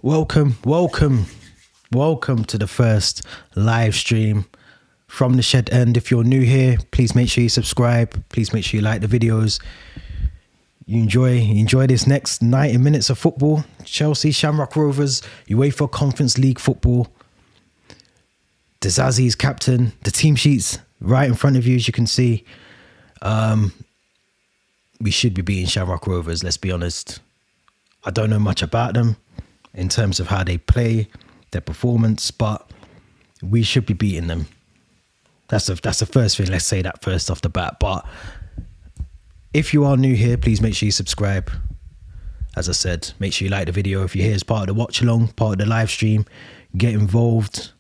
Welcome to the first live stream from the Shed End. If you're new here, please make sure you subscribe. Please make sure you like the videos. You enjoy this next 90 minutes of football. Chelsea, Shamrock Rovers, UEFA Conference League football. Dazazi's captain. The team sheets right in front of you, as you can see. We should be beating Shamrock Rovers, let's be honest. I don't know much about them in terms of how they play, their performance, but we should be beating them. That's the first thing. Let's say that first off the bat. But if you are new here, please make sure you subscribe. As I said, make sure you like the video. If you're here as part of the Watchalong, part of the live stream, get involved.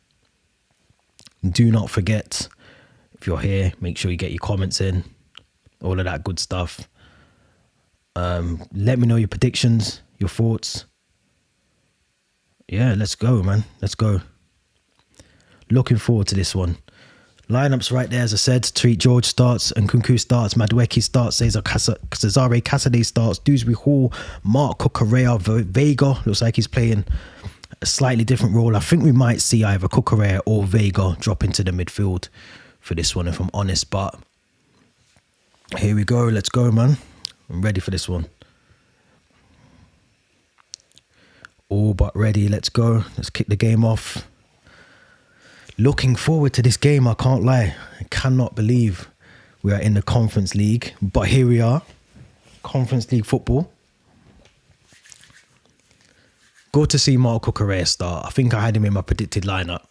Do not forget, if you're here, make sure you get your comments in, all of that good stuff. Let me know your predictions, your thoughts. Yeah, let's go, man. Let's go. Looking forward to this one. Lineups right there, as I said. Tariq George starts, and Nkunku starts, Madueke starts, Cesare Casadei starts, Dewsbury Hall, Mark Cucurella, Vega. Looks like he's playing a slightly different role. I think we might see either Cucurella or Vega drop into the midfield for this one, if I'm honest. But here we go. Let's go, man. I'm ready for this one. All but ready. Let's go. Let's kick the game off. Looking forward to this game, I can't lie. I cannot believe we are in the Conference League. But here we are. Conference League football. Good to see Mark Cucurella start. I think I had him in my predicted lineup.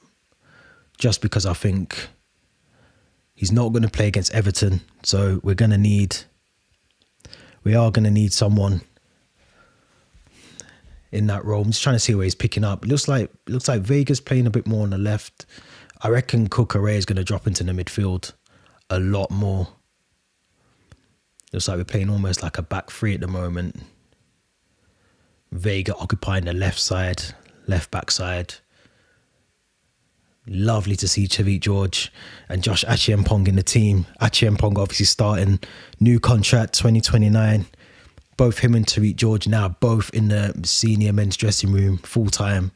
Just because I think he's not going to play against Everton. So we are going to need someone in that role. I'm just trying to see where he's picking up. It looks like Vega's playing a bit more on the left. I reckon Cucurella is going to drop into the midfield a lot more. Looks like we're playing almost like a back three at the moment. Vega occupying the left side, left back side. Lovely to see Tariq George and Josh Achiampong in the team. Achiampong obviously starting, new contract 2029. Both him and Tariq George now both in the senior men's dressing room full time.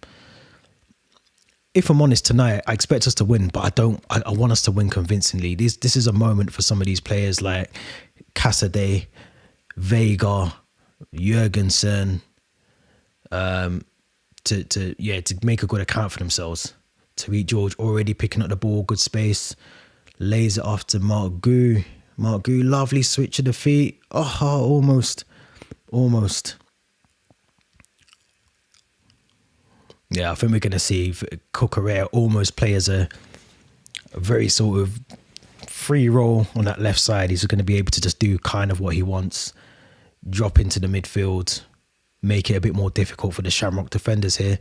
If I'm honest, tonight I expect us to win, but I want us to win convincingly. This is a moment for some of these players like Casadei, Vega, Jurgensen, to make a good account for themselves. Tariq George already picking up the ball, good space, lays it off to Mark Gu. Mark Gu, lovely switch of the feet. Oh, almost. Yeah, I think we're going to see Cucurella almost play as a very sort of free role on that left side. He's going to be able to just do kind of what he wants, drop into the midfield, make it a bit more difficult for the Shamrock defenders here.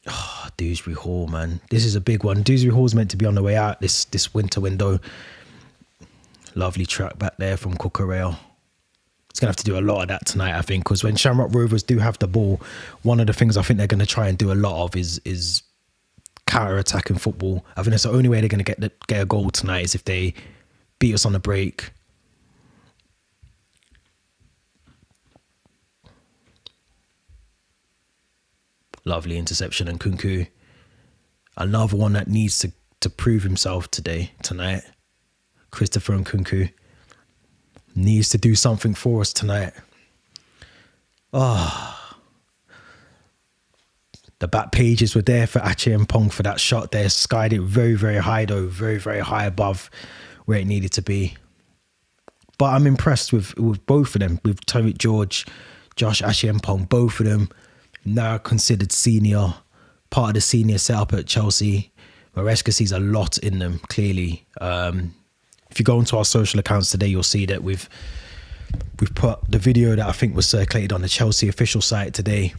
Oh, Dewsbury Hall, man. This is a big one. Dewsbury Hall's meant to be on the way out this winter window. Lovely track back there from Cucurella. It's going to have to do a lot of that tonight, I think, because when Shamrock Rovers do have the ball, one of the things I think they're going to try and do a lot of is counter-attacking football. I think that's the only way they're going to get a goal tonight is if they beat us on the break. Lovely interception, and Nkunku, another one that needs to prove himself tonight. Christopher Nkunku needs to do something for us tonight. The back pages were there for Achiampong for that shot there. Skied it very, very high though. Very, very high above where it needed to be. But I'm impressed with both of them. With Tariq George, Josh Achiampong, both of them now considered senior, part of the senior setup at Chelsea. Maresca sees a lot in them, clearly. If you go onto our social accounts today, you'll see that we've put the video that I think was circulated on the Chelsea official site today,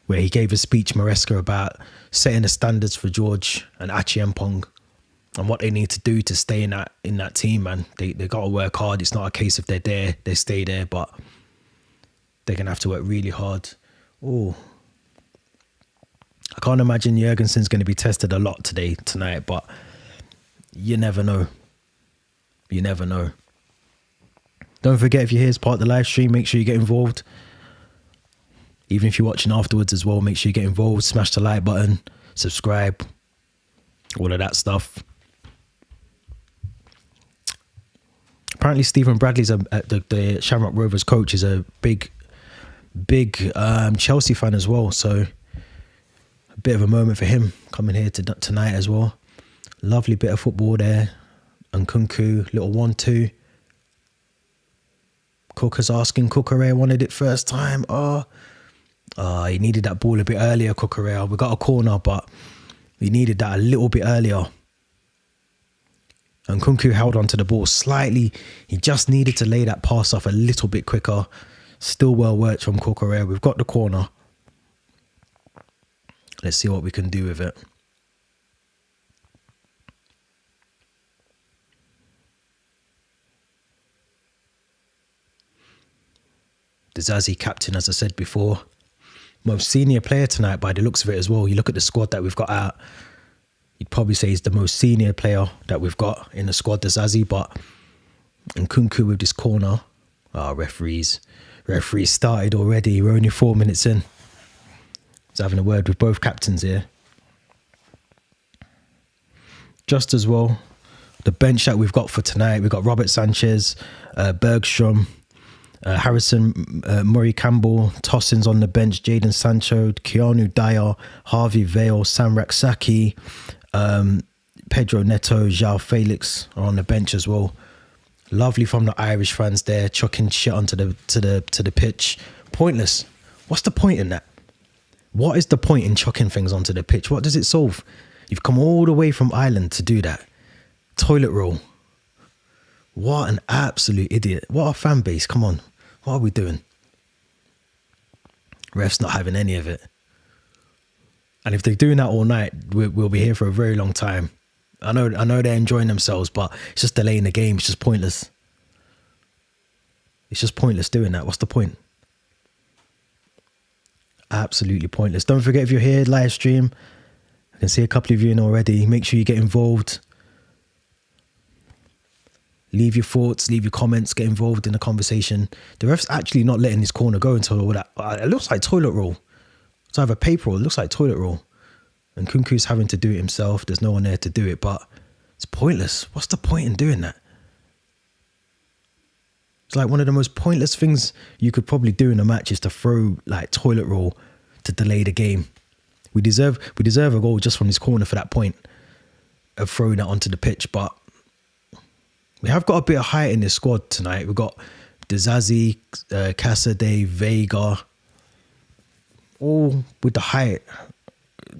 where he gave a speech, Maresca, about setting the standards for George and Achiampong and what they need to do to stay in that team, man. They got to work hard. It's not a case if they're there, they stay there, but they're going to have to work really hard. Oh, I can't imagine Jurgensen's going to be tested a lot tonight, but you never know. You never know. Don't forget, if you're here as part of the live stream, make sure you get involved. Even if you're watching afterwards as well, make sure you get involved, smash the like button, subscribe, all of that stuff. Apparently Stephen Bradley's the Shamrock Rovers coach, is a big Chelsea fan as well, so a bit of a moment for him coming here tonight as well. Lovely bit of football there. And Nkunku, little 1-2. Cooker's asking, Cucurella wanted it first time. He needed that ball a bit earlier, Cucurella. We got a corner, but we needed that a little bit earlier. And Nkunku held onto the ball slightly. He just needed to lay that pass off a little bit quicker. Still well worked from Cucurella. We've got the corner. Let's see what we can do with it. The Zazie captain, as I said before. Most senior player tonight by the looks of it as well. You look at the squad that we've got out. You'd probably say he's the most senior player that we've got in the squad, the Zazie. But Nkunku with this corner. Referees started already. We're only 4 minutes in. So having a word with both captains here. Just as well, the bench that we've got for tonight. We've got Robert Sanchez, Bergstrom, Harrison, Murray Campbell, Tossins on the bench, Jadon Sancho, Keanu Dyer, Harvey Vale, Sam Raksaki, Pedro Neto, João Felix are on the bench as well. Lovely from the Irish fans there, chucking shit onto the pitch. Pointless. What's the point in that? What is the point in chucking things onto the pitch? What does it solve? You've come all the way from Ireland to do that. Toilet roll. What an absolute idiot. What a fan base. Come on. What are we doing? Refs not having any of it. And if they're doing that all night, we'll be here for a very long time. I know they're enjoying themselves, but it's just delaying the game. It's just pointless. It's just pointless doing that. What's the point? Absolutely pointless. Don't forget, if you're here live stream, I can see a couple of you in already. Make sure you get involved. Leave your thoughts, leave your comments, get involved in the conversation. The ref's actually not letting this corner go until all that. It looks like toilet roll. It's either paper roll. It looks like toilet roll. And Nkunku's having to do it himself. There's no one there to do it, but it's pointless. What's the point in doing that? It's like one of the most pointless things you could probably do in a match is to throw like toilet roll to delay the game. We deserve a goal just from this corner for that point of throwing that onto the pitch, but we have got a bit of height in this squad tonight. We've got Dezazi, Casade, Vega, all with the height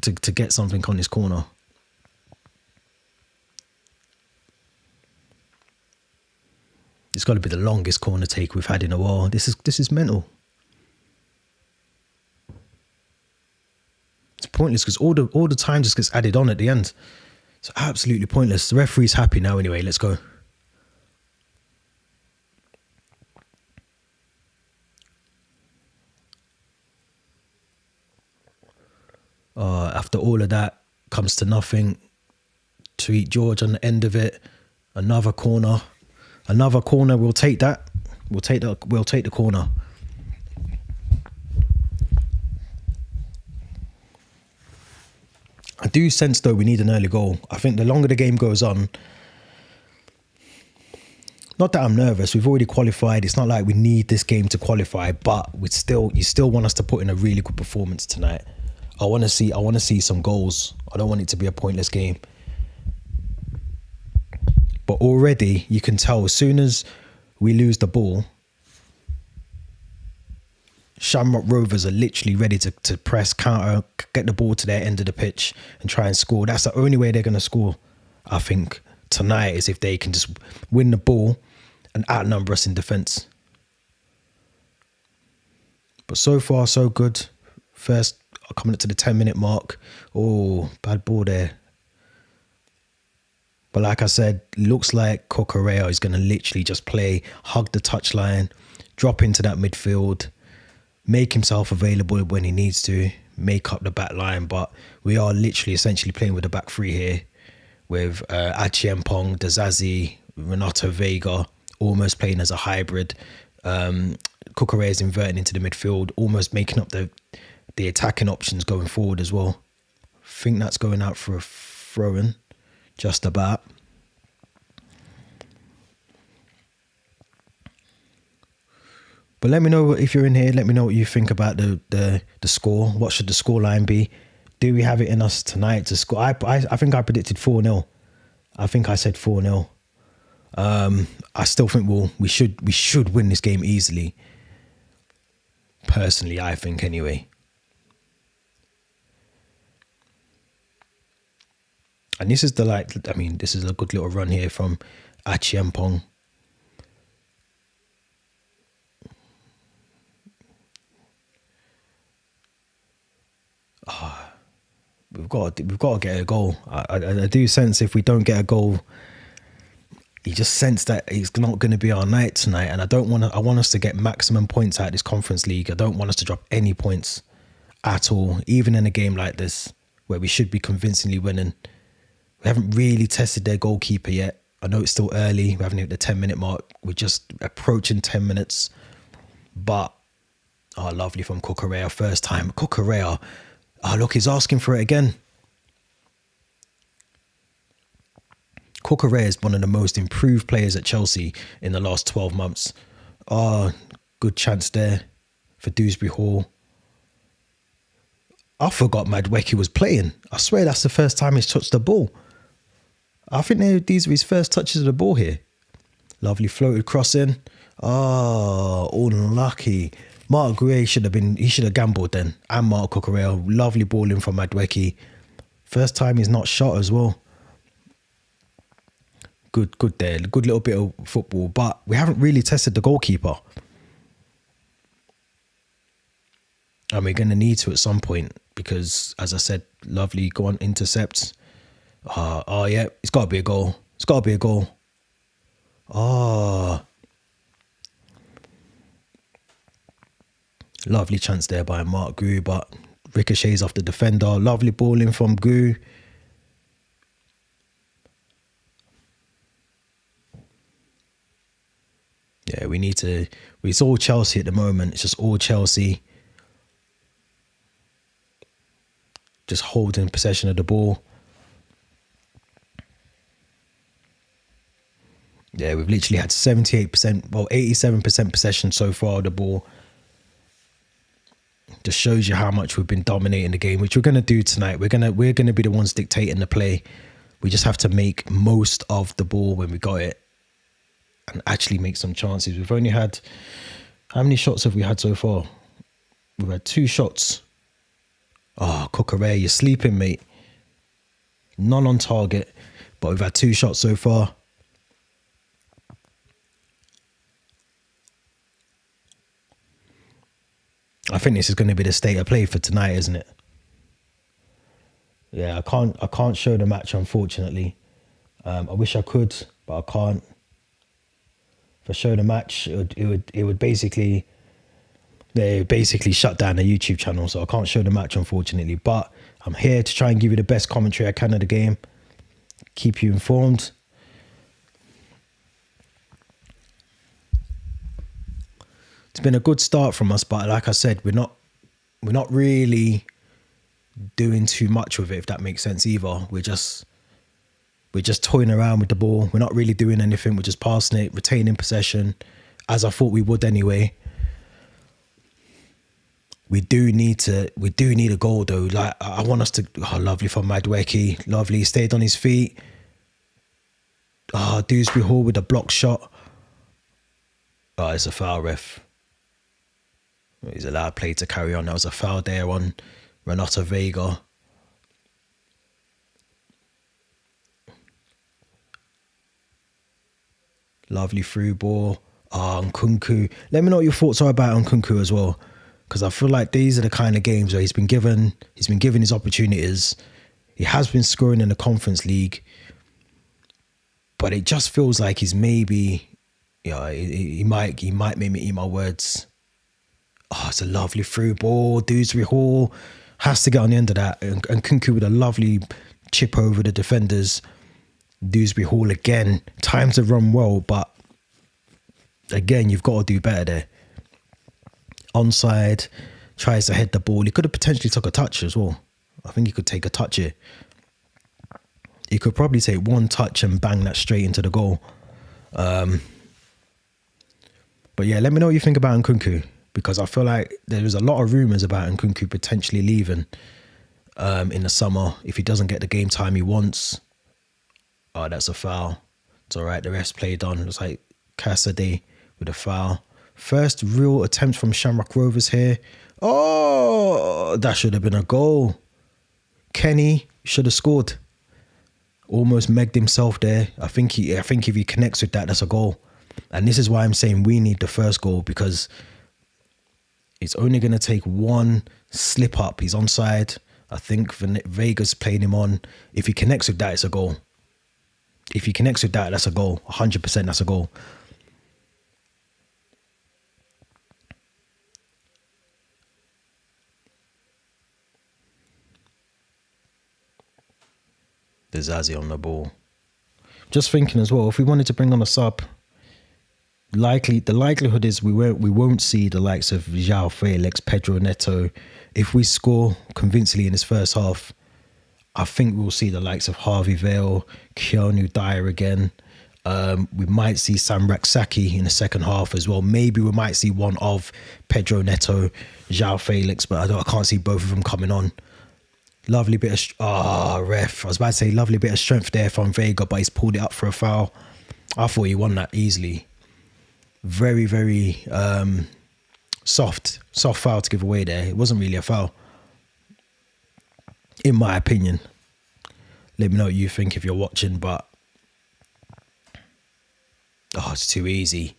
to get something on this corner. It's got to be the longest corner take we've had in a while. This is mental. It's pointless because all the time just gets added on at the end. It's absolutely pointless. The referee's happy now anyway. Let's go. After all of that, comes to nothing. Tweet George on the end of it. Another corner. We'll take that. We'll take the corner. I do sense though we need an early goal. I think the longer the game goes on, not that I'm nervous. We've already qualified. It's not like we need this game to qualify, but you still want us to put in a really good performance tonight. I want to see some goals. I don't want it to be a pointless game. But already you can tell as soon as we lose the ball, Shamrock Rovers are literally ready to press, counter, get the ball to their end of the pitch and try and score. That's the only way they're going to score, I think, tonight, is if they can just win the ball and outnumber us in defence. But so far, so good. First, coming up to the 10-minute mark. Oh, bad ball there. But like I said, looks like Cucurella is going to literally just play, hug the touchline, drop into that midfield, make himself available when he needs to, make up the back line. But we are literally essentially playing with a back three here with Achiampong, Dezazi, Renato Vega, almost playing as a hybrid. Cucurella is inverting into the midfield, almost making up the attacking options going forward as well. I think that's going out for a throw-in, just about. But let me know if you're in here. Let me know what you think about the score. What should the scoreline be? Do we have it in us tonight to score? I think I predicted 4-0. I think I said 4-0. I still think we should win this game easily. Personally, I think anyway. And this is this is a good little run here from Achiampong. We've got to get a goal. I do sense if we don't get a goal, you just sense that it's not going to be our night tonight. And I want us to get maximum points out of this Conference League. I don't want us to drop any points at all, even in a game like this where we should be convincingly winning. We haven't really tested their goalkeeper yet. I know it's still early. We haven't hit the 10-minute mark. We're just approaching 10 minutes. But, lovely from Cucurella. First time. Cucurella. Look, he's asking for it again. Cucurella is one of the most improved players at Chelsea in the last 12 months. Good chance there for Dewsbury Hall. I forgot Madueke was playing. I swear that's the first time he's touched the ball. I think these are his first touches of the ball here. Lovely floated crossing. Unlucky. Mark Gray should have gambled then. And Mark Cucurella. Lovely ball in from Madueke. First time he's not shot as well. Good there. Good little bit of football. But we haven't really tested the goalkeeper. And we're going to need to at some point. Because, as I said, lovely. Go on, intercepts. Yeah. It's got to be a goal. It's got to be a goal. Lovely chance there by Mark Gu, but ricochets off the defender. Lovely ball in from Gu. Yeah, we need to... It's all Chelsea at the moment. It's just all Chelsea. Just holding possession of the ball. Yeah, we've literally had 87% possession so far of the ball. Just shows you how much we've been dominating the game, which we're going to do tonight. We're going to be the ones dictating the play. We just have to make most of the ball when we got it and actually make some chances. We've only had... How many shots have we had so far? We've had 2 shots. Cucurella, you're sleeping, mate. None on target, but we've had 2 shots so far. I think this is going to be the state of play for tonight, isn't it? Yeah, I can't show the match, unfortunately. I wish I could, but I can't. If I show the match, it would basically... They basically shut down the YouTube channel, so I can't show the match, unfortunately. But I'm here to try and give you the best commentary I can of the game. Keep you informed. It's been a good start from us, but like I said, we're not really doing too much with it, if that makes sense either. We're just toying around with the ball. We're not really doing anything. We're just passing it, retaining possession, as I thought we would anyway. We do need a goal though. Like, I want us to... lovely from Madueke. Lovely. He stayed on his feet. Dewsbury Hall with a block shot. It's a foul, ref. He's allowed play to carry on. There was a foul there on Renato Vega. Lovely through ball. Nkunku. Let me know what your thoughts are about Nkunku as well. Because I feel like these are the kind of games where he's been given his opportunities. He has been scoring in the Conference League. But it just feels like he's maybe... he might make me eat my words. It's a lovely through ball. Dewsbury Hall has to get on the end of that. And Nkunku with a lovely chip over the defenders. Dewsbury Hall again. Times have run well, but again, you've got to do better there. onside, tries to head the ball. He could have potentially took a touch as well. I think he could take a touch here. He could probably take one touch and bang that straight into the goal. But yeah, let me know what you think about Nkunku, because I feel like there was a lot of rumours about Nkunku potentially leaving in the summer if he doesn't get the game time he wants. Oh, that's a foul. It's all right. The ref's played on. It's like Cassidy with a foul. First real attempt from Shamrock Rovers here. Oh, that should have been a goal. Kenny should have scored. Almost megged himself there. I think if he connects with that, that's a goal. And this is why I'm saying we need the first goal, because it's only going to take one slip up. He's onside. I think Vega's playing him on. If he connects with that, it's a goal. If he connects with that, that's a goal. 100% that's a goal. There's Zazie on the ball. Just thinking as well, if we wanted to bring on a sub, the likelihood is we won't see the likes of João Felix, Pedro Neto. If we score convincingly in this first half, I think we'll see the likes of Harvey Vale, Keanu Dyer again. We might see Sam Raksaki in the second half as well. Maybe we might see one of Pedro Neto, João Felix, but I can't see both of them coming on. Lovely bit of ref. I was about to say lovely bit of strength there from Vega, but he's pulled it up for a foul. I thought he won that easily. Very, very soft foul to give away there. It wasn't really a foul, in my opinion. Let me know what you think if you're watching, but it's too easy.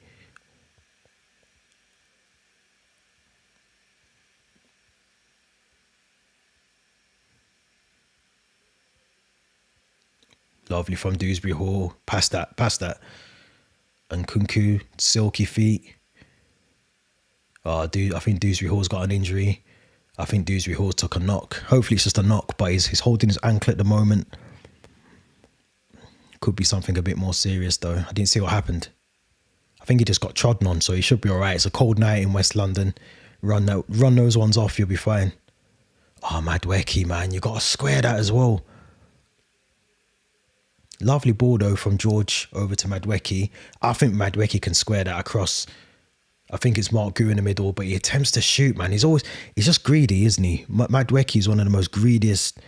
Lovely from Dewsbury Hall. Past that. And Nkunku, silky feet. I think Dewsbury Hall's got an injury. I think Dewsbury Hall took a knock. Hopefully it's just a knock, but he's holding his ankle at the moment. Could be something a bit more serious though. I didn't see what happened. I think he just got trodden on, so he should be all right. It's a cold night in West London. Run those ones off, you'll be fine. Oh, Madweki, man. You got to square that as well. Lovely ball though from George over to Madweki. I think Madweki can square that across. I think it's Mark Gu in the middle, but he attempts to shoot, man. He's just greedy, isn't he? Madweki is one of the most greediest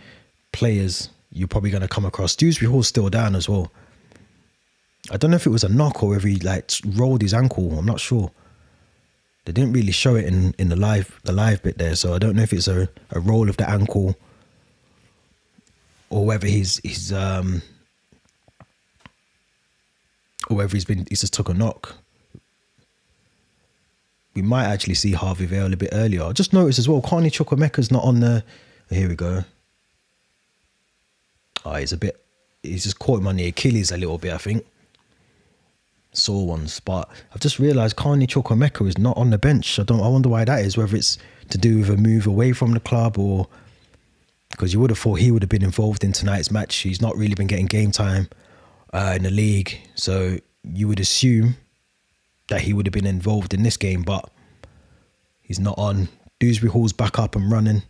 players you're probably going to come across. Dewsbury Hall's still down as well. I don't know if it was a knock or if he rolled his ankle. I'm not sure. They didn't really show it in the live bit there, so I don't know if it's a roll of the ankle or whether he's just took a knock. We might actually see Harvey Vale a bit earlier. I just noticed as well, Carney Chukwuemeka's not on the... Here we go. He's just caught him on the Achilles a little bit, I think. Sore ones. But I've just realised Carney Chukwuemeka is not on the bench. I wonder why that is, whether it's to do with a move away from the club or... Because you would have thought he would have been involved in tonight's match. He's not really been getting game time in the league. So you would assume that he would have been involved in this game, but he's not on. Dewsbury Hall's back up and running.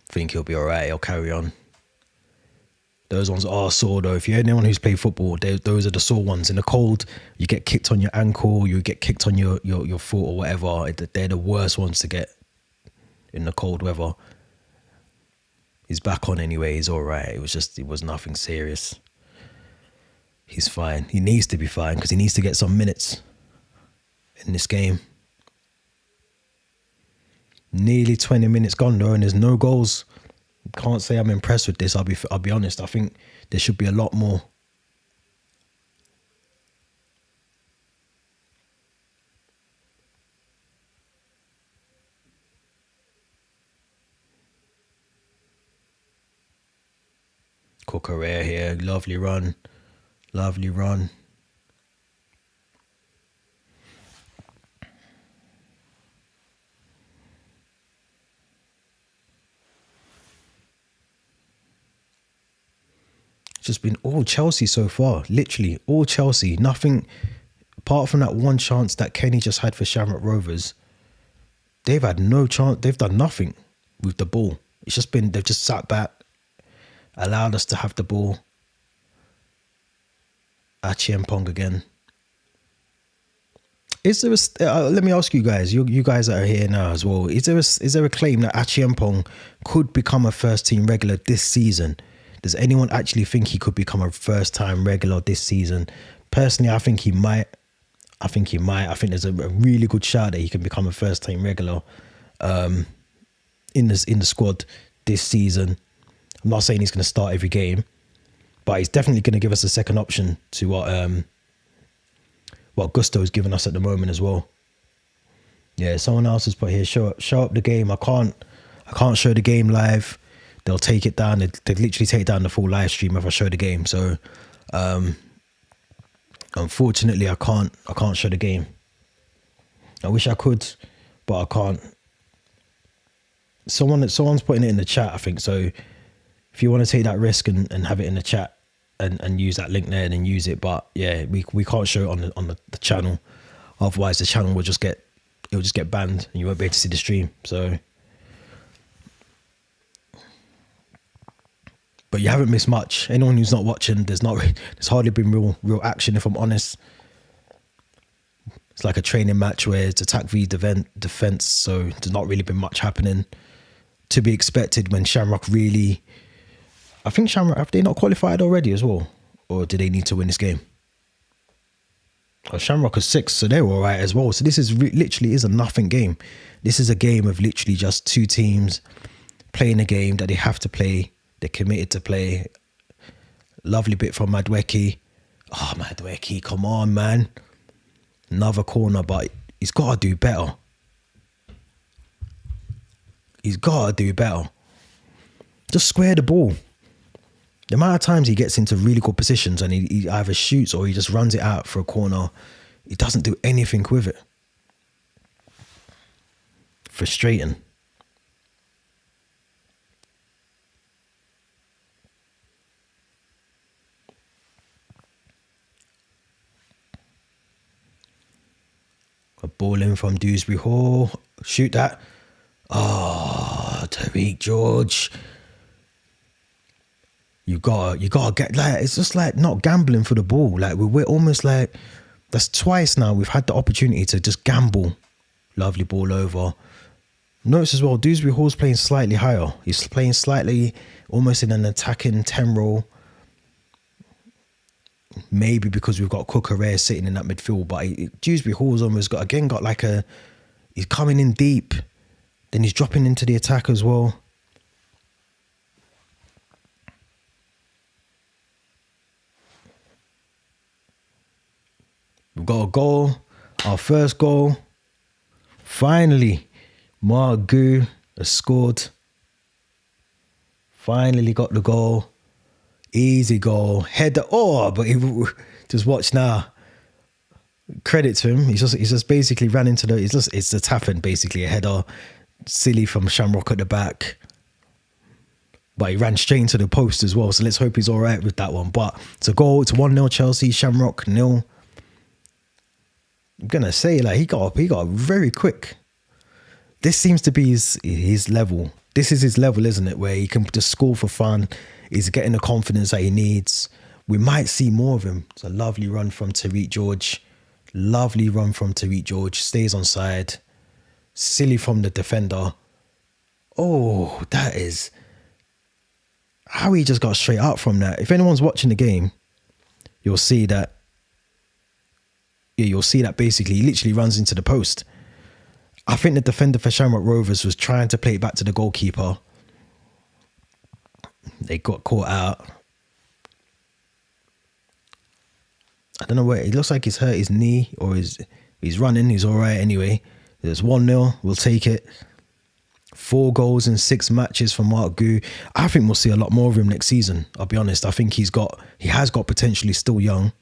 Think he'll be all right. He'll carry on. Those ones are sore though. If you're anyone who's played football, those are the sore ones. In the cold, you get kicked on your ankle, you get kicked on your foot or whatever. They're the worst ones to get in the cold weather. He's back on anyway. He's all right. It was nothing serious. He's fine. He needs to be fine because he needs to get some minutes in this game. Nearly 20 minutes gone though, and there's no goals. Can't say I'm impressed with this. I'll be honest. I think there should be a lot more. Correa here, lovely run. just been all Chelsea so far. Literally all Chelsea. Nothing apart from that one chance that Kenny just had for Shamrock Rovers. They've had no chance. They've done nothing with the ball. It's just been, they've just sat back, allowed us to have the ball. Achiampong again. Is there a, let me ask you guys, you guys that are here now as well, is there a claim that Achiampong could become a first team regular this season? Does anyone actually think he could become a first time regular this season? Personally, I think he might. I think there's a really good shot that he can become a first team regular in the squad this season. I'm not saying he's going to start every game, but he's definitely going to give us a second option to what Gusto's given us at the moment as well. Yeah, someone else has put here, show up the game. I can't show the game live. They'll take it down. They literally take down the full live stream if I show the game. So unfortunately I can't show the game. I wish I could, but I can't. Someone's putting it in the chat, I think. So if you want to take that risk and have it in the chat and use that link there, then use it. But yeah, we can't show it on the channel. Otherwise the channel will just get banned and you won't be able to see the stream. So, but you haven't missed much. Anyone who's not watching, there's hardly been real action, if I'm honest. It's like a training match where it's attack v defense, so there's not really been much happening. To be expected when Shamrock really, I think Shamrock, have they not qualified already as well? Or do they need to win this game? Oh, Shamrock is 6, so they're all right as well. So this is literally is a nothing game. This is a game of literally just two teams playing a game that they have to play. They're committed to play. Lovely bit from Madweki. Oh, Madweki, come on, man. Another corner, but he's got to do better. He's got to do better. Just square the ball. The amount of times he gets into really good positions and he either shoots or he just runs it out for a corner, he doesn't do anything with it. Frustrating. A ball in from Dewsbury Hall. Shoot that. Oh, Tariq George. You gotta get, like, it's just like not gambling for the ball. Like we're almost like, that's twice now we've had the opportunity to just gamble. Lovely ball over. Notice as well, Dewsbury Hall's playing slightly higher. He's playing slightly almost in an attacking 10 role. Maybe because we've got Cucurella sitting in that midfield, but Dewsbury Hall's almost got like a, he's coming in deep, then he's dropping into the attack as well. We've got a goal, our first goal. Finally, Mark Gu has scored. Finally got the goal. Easy goal. Header. Oh, but he just watch now. Credit to him. He's just basically ran into the, it's the tapping, basically a header. Silly from Shamrock at the back. But he ran straight into the post as well. So let's hope he's all right with that one. But it's a goal. It's 1-0 Chelsea. Shamrock 0. I'm gonna say, like, he got very quick. This seems to be his level. This is his level, isn't it? Where he can just score for fun. He's getting the confidence that he needs. We might see more of him. It's a lovely run from Tariq George. Lovely run from Tariq George. Stays on side. Silly from the defender. Oh, that is how he just got straight up from that. If anyone's watching the game, you'll see that. Yeah, you'll see that basically he literally runs into the post. I think the defender for Shamrock Rovers was trying to play it back to the goalkeeper. They got caught out. I don't know where. It looks like he's hurt his knee or he's running. He's all right anyway. There's 1-0. We'll take it. 4 goals in 6 matches for Mark Gu. I think we'll see a lot more of him next season. I'll be honest. I think he has got potential. He's still young.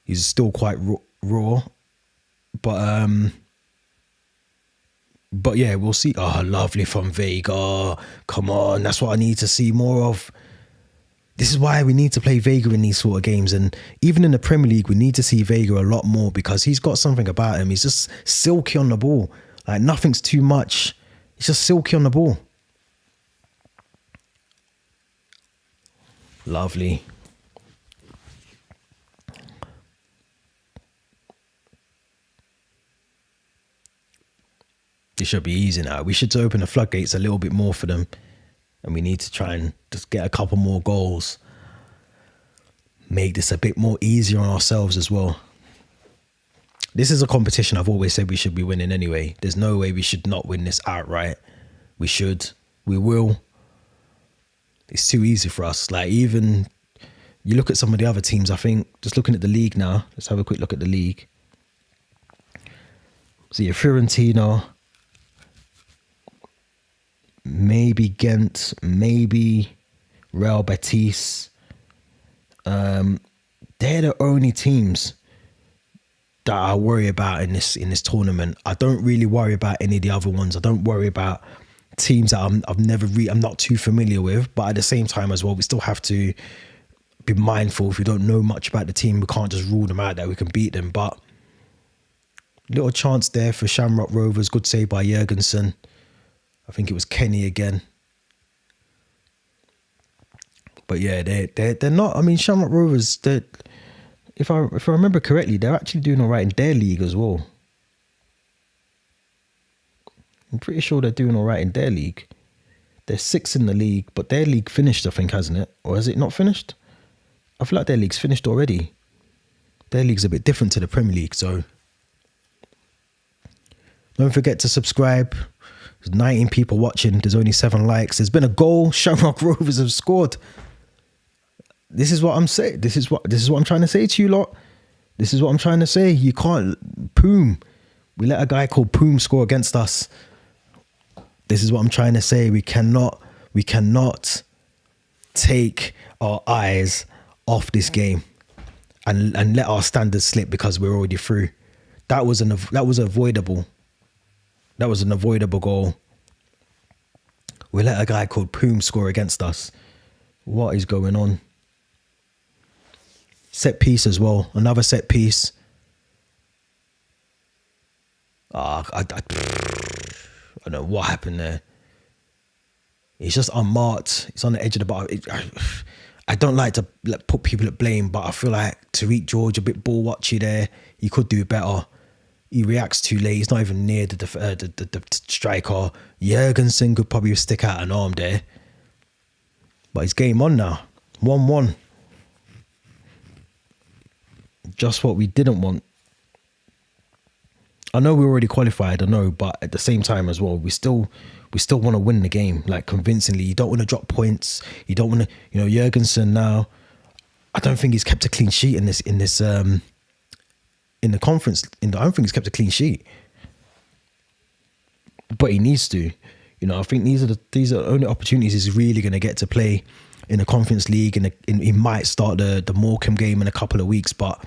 He's still quite raw. But yeah, we'll see. Oh, lovely from Vega. Come on. That's what I need to see more of. This is why we need to play Vega in these sort of games. And even in the Premier League, we need to see Vega a lot more because he's got something about him. He's just silky on the ball. Like nothing's too much. He's just silky on the ball. Lovely. It should be easy now. We should open the floodgates a little bit more for them. And we need to try and just get a couple more goals. Make this a bit more easier on ourselves as well. This is a competition I've always said we should be winning anyway. There's no way we should not win this outright. We should. We will. It's too easy for us. Like even, you look at some of the other teams, I think, just looking at the league now. Let's have a quick look at the league. See, Fiorentina, maybe Ghent, maybe Real Betis. They're the only teams that I worry about in this tournament. I don't really worry about any of the other ones. I don't worry about teams that I'm not too familiar with. But at the same time as well, we still have to be mindful. If we don't know much about the team, we can't just rule them out that we can beat them. But little chance there for Shamrock Rovers. Good save by Jurgensen. I think it was Kenny again. But yeah, they're not. I mean, Shamrock Rovers. If I remember correctly, they're actually doing all right in their league as well. I'm pretty sure they're doing all right in their league. They're 6th in the league, but their league finished, I think, hasn't it? Or has it not finished? I feel like their league's finished already. Their league's a bit different to the Premier League, so don't forget to subscribe. There's 19 people watching. There's only 7 likes. There's been a goal. Shamrock Rovers have scored. This is what I'm saying. This is what I'm trying to say to you lot. This is what I'm trying to say. You can't. Poom. We let a guy called Poom score against us. This is what I'm trying to say. We cannot take our eyes off this game and let our standards slip because we're already through. That was avoidable. That was an avoidable goal. We let a guy called Poom score against us. What is going on? Set piece as well. Another set piece. I don't know what happened there. It's just unmarked. It's on the edge of the bar. I don't like to put people at blame, but I feel like Tariq George a bit ball watchy there. He could do better. He reacts too late. He's not even near the striker. Jurgensen could probably stick out an arm there. But it's game on now. 1-1. Just what we didn't want. I know we already qualified, I know, but at the same time as well, we still want to win the game, like convincingly. You don't want to drop points. You don't want to, Jurgensen now. I don't think he's kept a clean sheet in the conference. I don't think he's kept a clean sheet, but he needs to. I think these are the only opportunities he's really going to get to play in the Conference League, and he might start the Morecambe game in a couple of weeks, but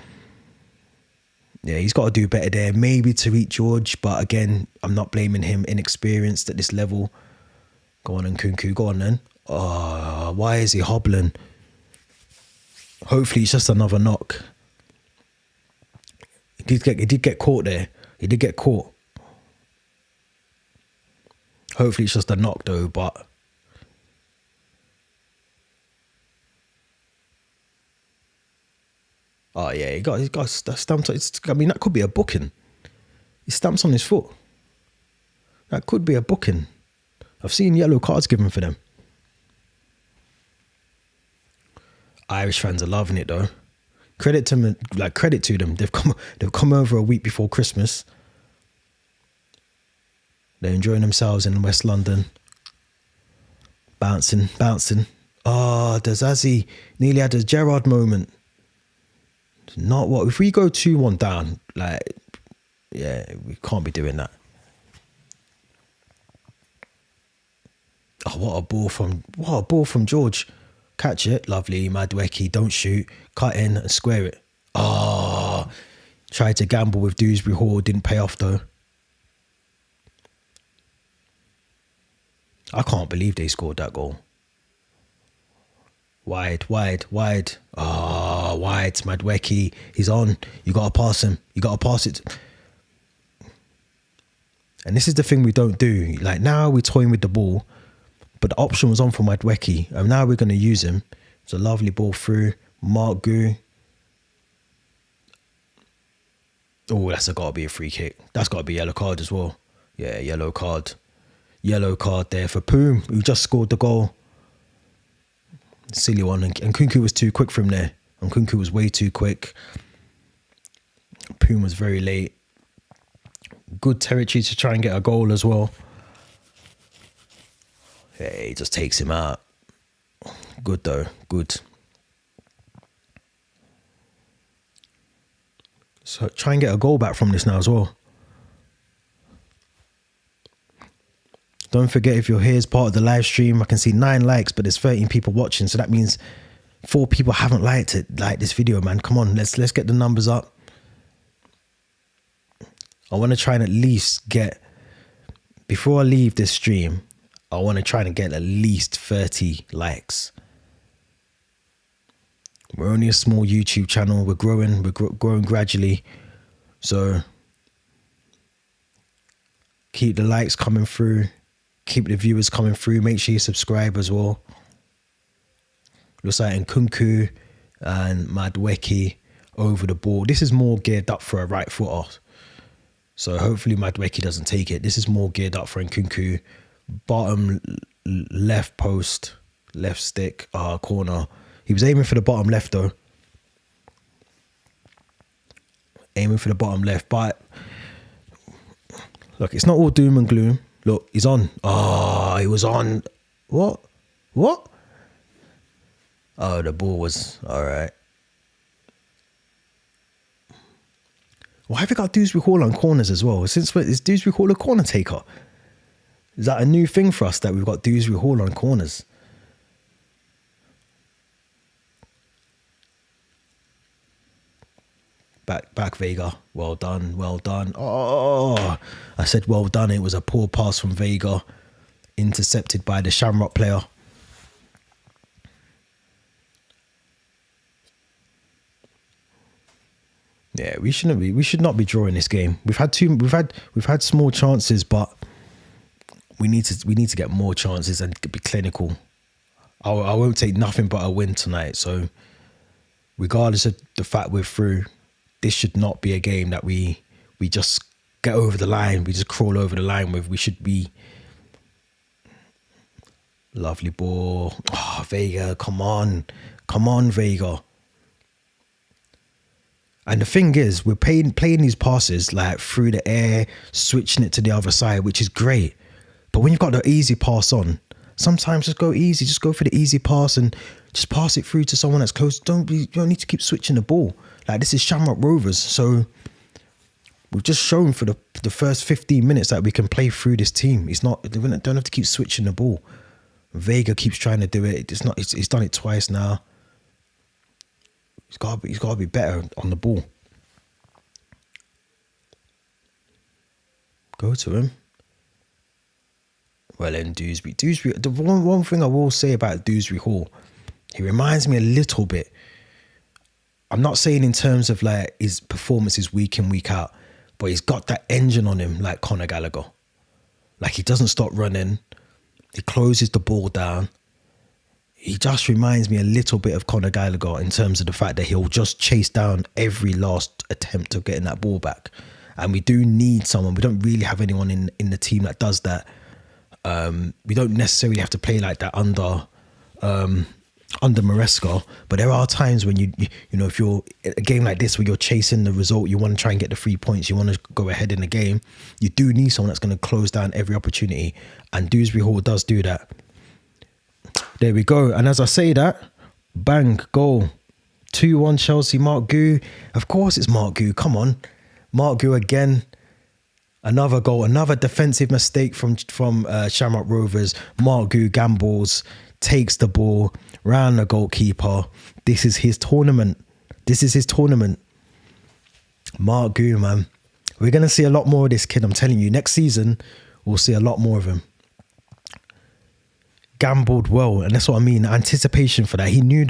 yeah, he's got to do better there. Maybe Tariq George, but again, I'm not blaming him. Inexperienced at this level. Go on, and Kunku, go on then. Oh, why is he hobbling? Hopefully it's just another knock. He did get caught there. He did get caught. Hopefully it's just a knock though, but oh yeah, he got stamped. That could be a booking. He stamps on his foot. That could be a booking. I've seen yellow cards given for them. Irish fans are loving it though. Credit to them. They've come over a week before Christmas. They're enjoying themselves in West London. Bouncing. Oh, Dazazi nearly had a Gerrard moment. Not what if we go 2-1 down, yeah, we can't be doing that. Oh, what a ball from George. Catch it, lovely. Madueke, don't shoot. Cut in and square it. Oh, tried to gamble with Dewsbury Hall, didn't pay off though. I can't believe they scored that goal. Wide, wide, wide. Oh, wide. Madweki. He's on. You got to pass him. You got to pass it. And this is the thing we don't do. Like now we're toying with the ball, but the option was on for Madweki. And now we're going to use him. It's a lovely ball through. Mark Gu. Oh, that's got to be a free kick. That's got to be a yellow card as well. Yeah, yellow card. Yellow card there for Poom, who just scored the goal. Silly one. And Kunku was too quick from there. And Kunku was way too quick. Poom was very late. Good territory to try and get a goal as well. Yeah, he just takes him out. Good though, good. So try and get a goal back from this now as well. Don't forget, if you're here as part of the live stream, I can see 9 likes, but there's 13 people watching. So that means 4 people haven't liked it, like this video, man. Come on, let's get the numbers up. I want to try and at least get, before I leave this stream, I want to try and get at least 30 likes. We're only a small YouTube channel. We're growing gradually. So keep the likes coming through. Keep the viewers coming through. Make sure you subscribe as well. Looks like Nkunku and Madweki over the ball. This is more geared up for a right footer. So hopefully Madweki doesn't take it. This is more geared up for Nkunku. Bottom left post, left stick, corner. He was aiming for the bottom left though. Aiming for the bottom left. But look, it's not all doom and gloom. Look, he's on. Oh, he was on. What? What? Oh, the ball was all right. Why have we got Dewsbury Hall on corners as well? Since when is Dewsbury Hall a corner taker? Is that a new thing for us that we've got Dewsbury Hall on corners? Back Vega. Well done, well done. Oh, I said well done. It was a poor pass from Vega. Intercepted by the Shamrock player. Yeah, we should not be drawing this game. We've had small chances, but we need to get more chances and be clinical. I won't take nothing but a win tonight. So regardless of the fact we're through, this should not be a game that we just get over the line. We just crawl over the line with. We should be. Lovely ball. Oh, Vega, come on, Vega. And the thing is, we're playing these passes like through the air, switching it to the other side, which is great. But when you've got the easy pass on, sometimes just go easy. Just go for the easy pass and just pass it through to someone that's close. You don't need to keep switching the ball. Like, this is Shamrock Rovers. So we've just shown for the first 15 minutes that we can play through this team. We don't have to keep switching the ball. Vega keeps trying to do it. He's done it twice now. He's got to be better on the ball. Go to him. Well then, Dewsbury. The one thing I will say about Dewsbury Hall, he reminds me a little bit. I'm not saying in terms of like his performances week in, week out, but he's got that engine on him like Conor Gallagher. Like, he doesn't stop running. He closes the ball down. He just reminds me a little bit of Conor Gallagher in terms of the fact that he'll just chase down every last attempt of getting that ball back. And we do need someone. We don't really have anyone in the team that does that. We don't necessarily have to play like that under Maresca, but there are times when you know, if you're a game like this where you're chasing the result, you want to try and get the 3 points, you want to go ahead in the game, you do need someone that's going to close down every opportunity, and Dewsbury Hall does do that. There we go. And as I say that, bang, goal. 2-1 Chelsea. Mark Gu. Of course it's Mark Gu. Come on. Mark Gu again. Another goal. Another defensive mistake from Shamrock Rovers. Mark Gu gambles, takes the ball, round the goalkeeper. This is his tournament. Mark Gu, man. We're going to see a lot more of this kid. I'm telling you. Next season, we'll see a lot more of him. gambled well, and that's what I mean. Anticipation for that. He knew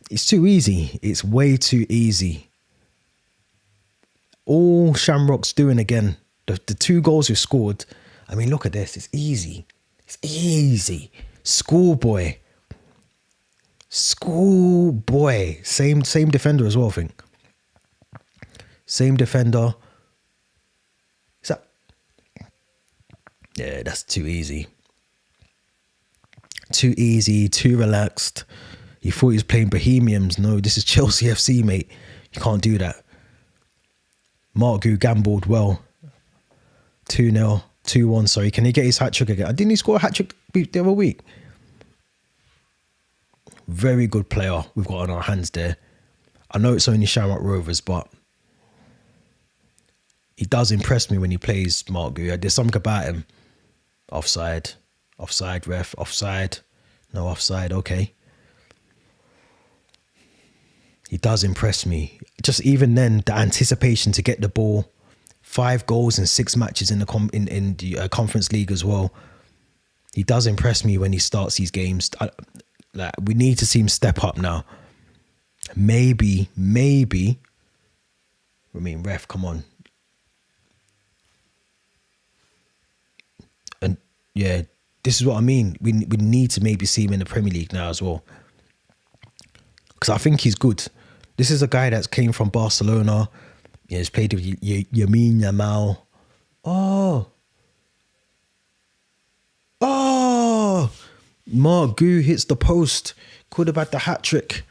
it's too easy. It's way too easy. All Shamrock's doing again, the 2 goals we've scored. I mean, look at this. It's easy. It's easy. Schoolboy. Same defender as well, I think. Same defender. Is that? Yeah, that's too easy. Too easy, too relaxed. You thought he was playing Bohemians. No, this is Chelsea FC, mate. You can't do that. Mark Gu gambled well. 2-0, 2-1, sorry. Can he get his hat-trick again? Didn't he score a hat-trick the other week? Very good player we've got on our hands there. I know it's only Shamrock Rovers, but he does impress me when he plays, Mark Gu. There's something about him. Offside. Offside, ref. Offside. No offside. Okay. He does impress me. Just even then, the anticipation to get the ball. 5 goals in 6 matches in the Conference League as well. He does impress me when he starts these games. We need to see him step up now. Maybe. I mean, ref, come on. And yeah, this is what I mean. We need to maybe see him in the Premier League now as well. Because I think he's good. This is a guy that came from Barcelona. Yeah, he's played with Lamine Yamal. Oh. Mark Gu hits the post. Could have had the hat trick.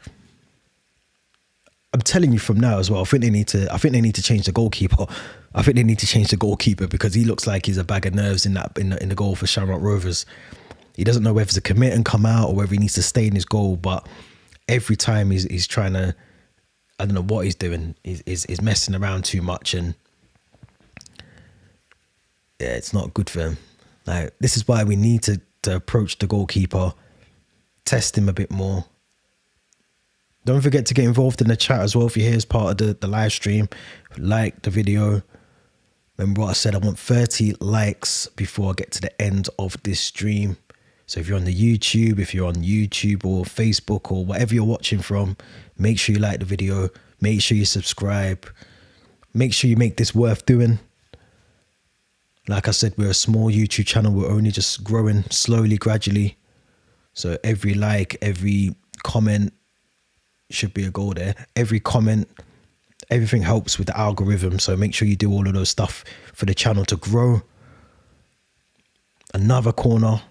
I'm telling you from now as well. I think they need to change the goalkeeper. I think they need to change the goalkeeper because he looks like he's a bag of nerves in the goal for Shamrock Rovers. He doesn't know whether to commit and come out or whether he needs to stay in his goal. But every time he's trying to, I don't know what he's doing. He's messing around too much, and yeah, it's not good for him. Like, this is why we need to approach the goalkeeper, test him a bit more. Don't forget to get involved in the chat as well if you're here as part of the live stream. Like the video. Remember what I said, I want 30 likes before I get to the end of this stream. So if you're on the YouTube, if you're on YouTube or Facebook or whatever you're watching from, make sure you like the video. Make sure you subscribe. Make sure you make this worth doing. Like I said, we're a small YouTube channel. We're only just growing slowly, gradually. So every like, every comment should be a goal there. Every comment, everything helps with the algorithm. So make sure you do all of those stuff for the channel to grow. Another corner.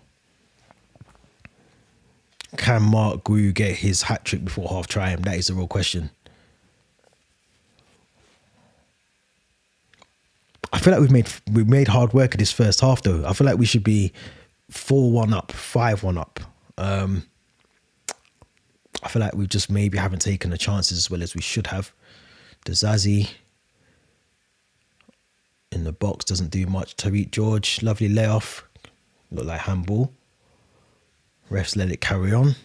Can Mark Gu get his hat-trick before half-time? That is the real question. I feel like we've made hard work of this first half though. I feel like we should be 4-1 up, 5-1 up. I feel like we just maybe haven't taken the chances as well as we should have. The Zazie in the box doesn't do much. Tariq George, lovely layoff. Look like handball. Refs let it carry on.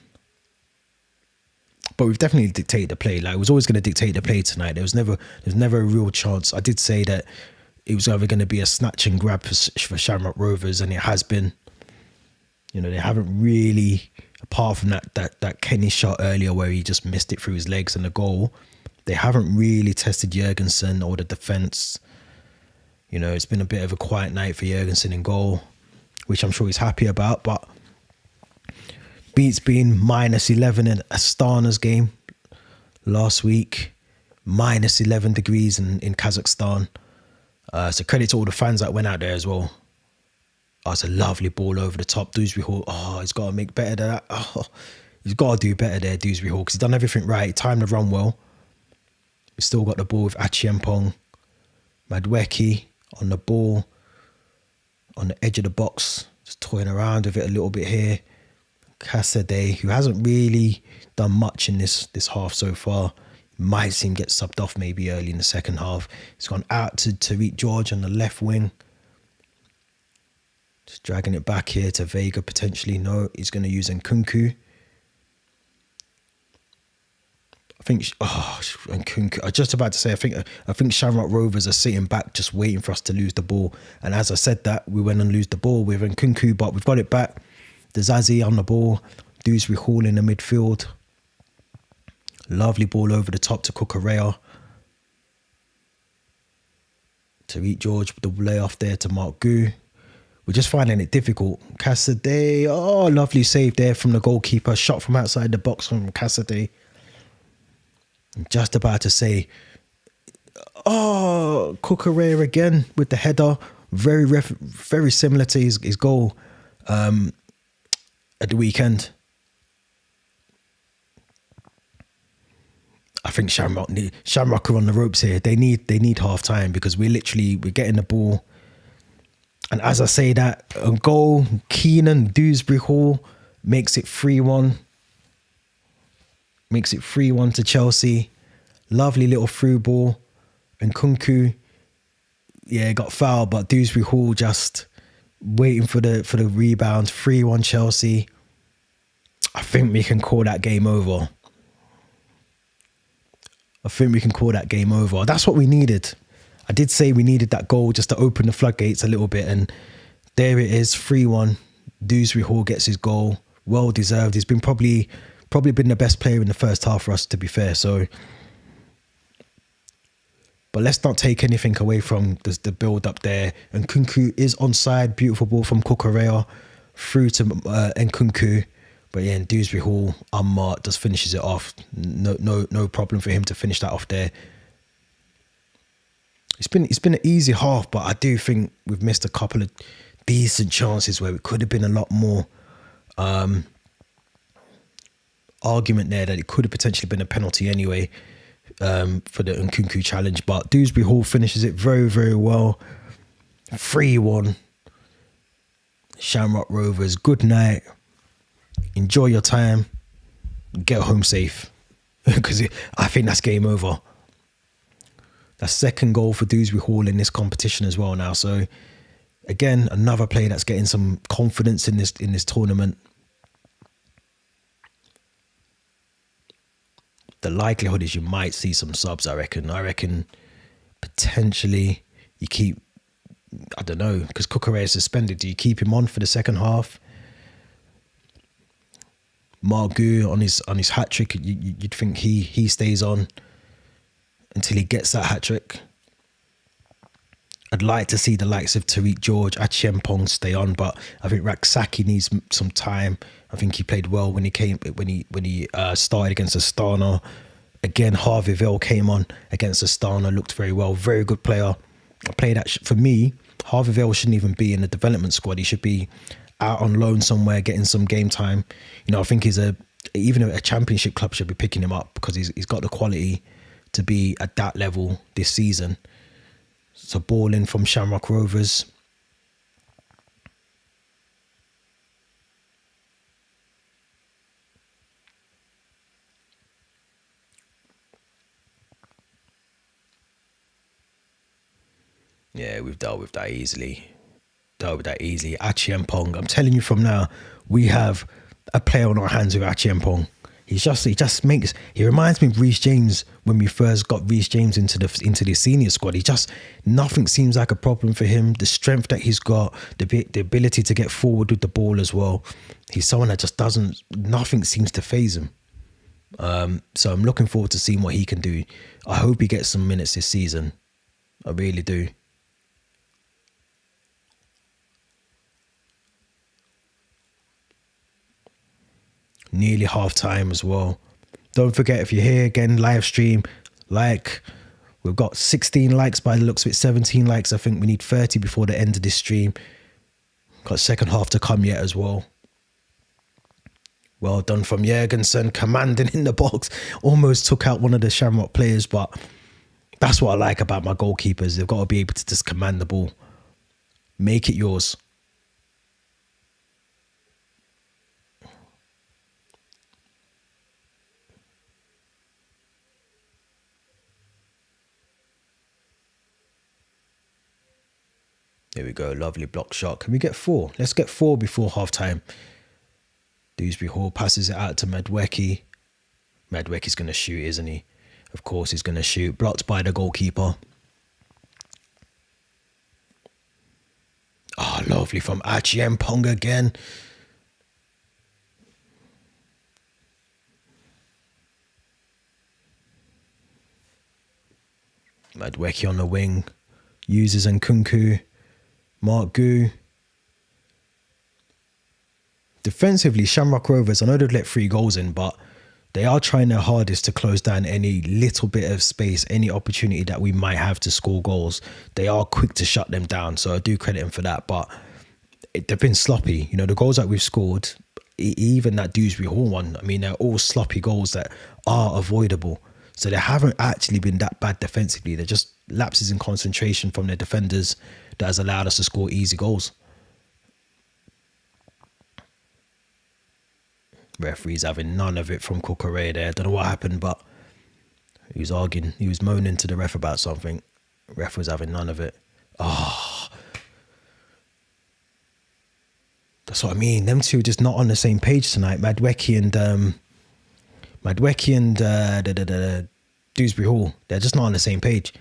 But we've definitely dictated the play. Like, it was always going to dictate the play tonight. There was never a real chance. I did say that it was either going to be a snatch and grab for Shamrock Rovers, and it has been. You know, they haven't really, apart from that Kenny shot earlier where he just missed it through his legs and the goal, they haven't really tested Jurgensen or the defence. You know, it's been a bit of a quiet night for Jurgensen in goal, which I'm sure he's happy about. But beats being -11 in Astana's game last week, -11 degrees in Kazakhstan. So credit to all the fans that went out there as well. Oh, it's a lovely ball over the top. Dewsbury Hall. Oh, he's got to make better than that. Oh, he's got to do better there, Dewsbury Hall, because he's done everything right. He timed the run well. We've still got the ball with Achiempong. Madweki on the ball, on the edge of the box, just toying around with it a little bit here. Casadei, who hasn't really done much in this half so far. Might see him get subbed off maybe early in the second half. He's gone out to Tariq George on the left wing. Just dragging it back here to Vega potentially. No, he's going to use Nkunku. I think, Nkunku. I was just about to say, I think Shamrock Rovers are sitting back just waiting for us to lose the ball. And as I said that, we went and lose the ball with Nkunku, but we've got it back. Zazie on the ball. Dewsbury Hall in the midfield. Lovely ball over the top to Cucurella. Tariq George with the layoff there to Mark Gu. We're just finding it difficult. Cassidy, oh, lovely save there from the goalkeeper. Shot from outside the box from Cassidy. I'm just about to say, oh, Cucurella again with the header. Very similar to his goal at the weekend. I think Shamrock are on the ropes here. They need half time because we're getting the ball. And as I say that, a goal, Keenan, Dewsbury Hall makes it 3-1. Makes it 3-1 to Chelsea. Lovely little through ball. And Kunku, yeah, got fouled, but Dewsbury Hall just waiting for the rebound. 3-1 Chelsea. I think we can call that game over. That's what we needed. I did say we needed that goal just to open the floodgates a little bit, and there it is, 3-1. Dewsbury Hall gets his goal, well deserved. He's been probably been the best player in the first half for us, to be fair. So, but let's not take anything away from the build up there. And Kunku is onside. Beautiful ball from Cucurella through to Nkunku. But yeah, in Dewsbury Hall, unmarked, just finishes it off. No problem for him to finish that off there. It's been an easy half, but I do think we've missed a couple of decent chances where it could have been a lot more argument there that it could have potentially been a penalty anyway for the Nkunku challenge. But Dewsbury Hall finishes it very, very well. 3-1. Shamrock Rovers, good night. Enjoy your time. Get home safe. Because I think that's game over. That's second goal for Dewsbury Hall in this competition as well now. So again, another player that's getting some confidence in this tournament. The likelihood is you might see some subs, I reckon. I reckon potentially you keep, I don't know, because Cucurella is suspended. Do you keep him on for the second half? Margu on his hat trick, you'd think he stays on until he gets that hat trick. I'd like to see the likes of Tariq George, Achiempong stay on, but I think Raksaki needs some time. I think he played well when he started against Astana. Again, Harveyville came on against Astana, looked very well, very good player. I played that for me. Harveyville shouldn't even be in the development squad. He should be out on loan somewhere, getting some game time. You know, I think even a championship club should be picking him up because he's got the quality to be at that level this season. So ball in from Shamrock Rovers. Yeah, we've dealt with that easily. Achiempong, I'm telling you from now, we have a player on our hands with Achiempong. He reminds me of Reece James when we first got Reece James into the senior squad. Nothing seems like a problem for him. The strength that he's got, the ability to get forward with the ball as well. He's someone that just nothing seems to faze him. So I'm looking forward to seeing what he can do. I hope he gets some minutes this season. I really do. Nearly half time as well. Don't forget, if you're here again, live stream, we've got 16 likes by the looks of it, 17 likes. I think we need 30 before the end of this stream. Got second half to come yet as well. Well done from Jurgensen, commanding in the box. Almost took out one of the Shamrock players, but that's what I like about my goalkeepers. They've got to be able to just command the ball. Make it yours. There we go, lovely block shot. Can we get 4? Let's get 4 before half time. Dewsbury Hall passes it out to Madwecki. Madwecki's going to shoot, isn't he? Of course he's going to shoot. Blocked by the goalkeeper. Oh, lovely from Achiempong again. Madweki on the wing, uses Nkunku, Mark Gu. Defensively, Shamrock Rovers, I know they've let 3 goals in, but they are trying their hardest to close down any little bit of space, any opportunity that we might have to score goals. They are quick to shut them down, so I do credit them for that. But they've been sloppy. You know, the goals that we've scored, even that Dewsbury Hall one, I mean, they're all sloppy goals that are avoidable. So they haven't actually been that bad defensively. They're just lapses in concentration from their defenders that has allowed us to score easy goals. Referee's having none of it from Cucurella there. I don't know what happened, but he was arguing. He was moaning to the ref about something. Ref was having none of it. Oh, that's what I mean. Them two are just not on the same page tonight. Madweki and Dewsbury Hall. They're just not on the same page.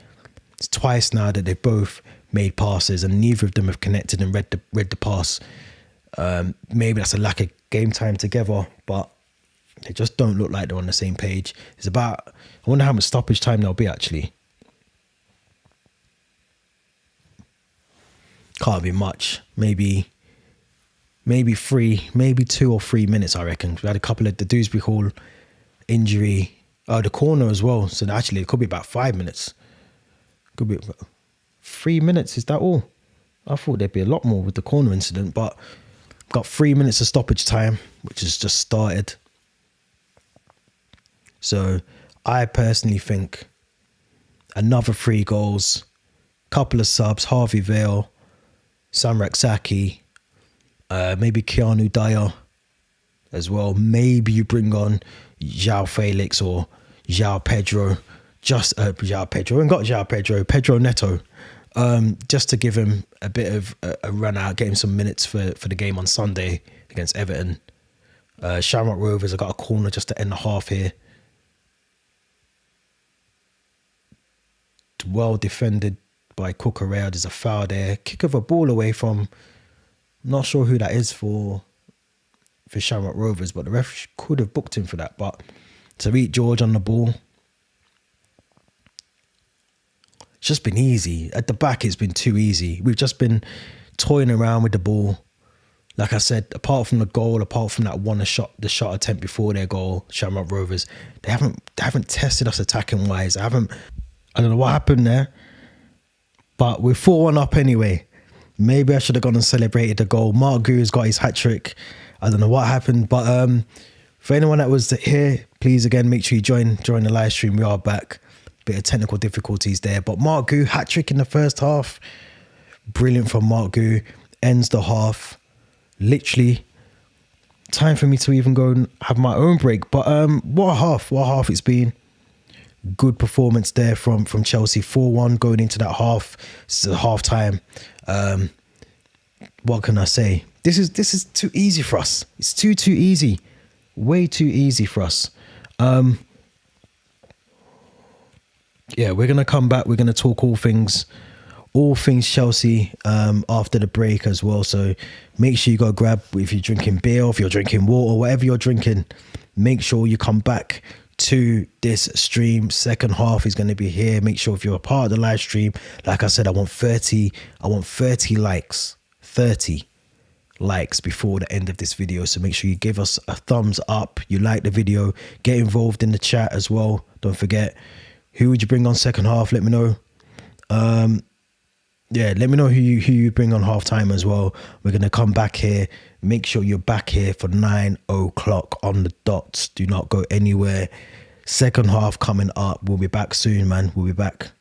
It's twice now that they've both made passes and neither of them have connected and read the pass. Maybe that's a lack of game time together, but they just don't look like they're on the same page. It's about, I wonder how much stoppage time there'll be actually. Can't be much. Maybe 3, maybe 2 or 3 minutes, I reckon. We had a couple of the Dewsbury Hall injury, the corner as well. So actually it could be about 5 minutes. Could be 3 minutes, is that all? I thought there'd be a lot more with the corner incident, but got 3 minutes of stoppage time, which has just started. So I personally think another 3 goals, couple of subs, Harvey Vale, Samrak Saki, maybe Keanu Dyer as well. Maybe you bring on João Felix or João Pedro, just João Pedro. We haven't got João Pedro, Pedro Neto, just to give him a bit of a run out, get him some minutes for the game on Sunday against Everton. Shamrock Rovers have got a corner just to end the half here. Well defended by Cucurella. There's a foul there. Kick of a ball away from, not sure who that is for Shamrock Rovers, but the ref could have booked him for that. But Tariq George on the ball. It's just been easy. At the back, it's been too easy. We've just been toying around with the ball. Like I said, apart from the goal, apart from that the shot attempt before their goal, Shamrock Rovers, they haven't tested us attacking wise. I don't know what happened there, but we're 4-1 up anyway. Maybe I should have gone and celebrated the goal. Mark Gu's got his hat-trick. I don't know what happened, but for anyone that was here, please again make sure you join the live stream. We are back. Bit of technical difficulties there, but Mark Gu hat-trick in the first half. Brilliant from Mark Gu. Ends the half. Literally time for me to even go and have my own break. But what a half it's been. Good performance there from Chelsea. 4-1 going into that half. This is a half time. What can I say? This is too easy for us. It's too easy. Way too easy for us. Yeah, we're gonna come back. We're gonna talk all things Chelsea after the break as well. So make sure you go grab, if you're drinking beer, or if you're drinking water, whatever you're drinking, make sure you come back to this stream. Second half is going to be here. Make sure if you're a part of the live stream, like I said, I want 30 likes, 30 likes before the end of this video. So make sure you give us a thumbs up. You like the video, get involved in the chat as well. Don't forget, who would you bring on second half? Let me know. Yeah, let me know who you bring on half time as well. We're going to come back here. Make sure you're back here for 9 o'clock on the dot. Do not go anywhere. Second half coming up. We'll be back soon, man. We'll be back.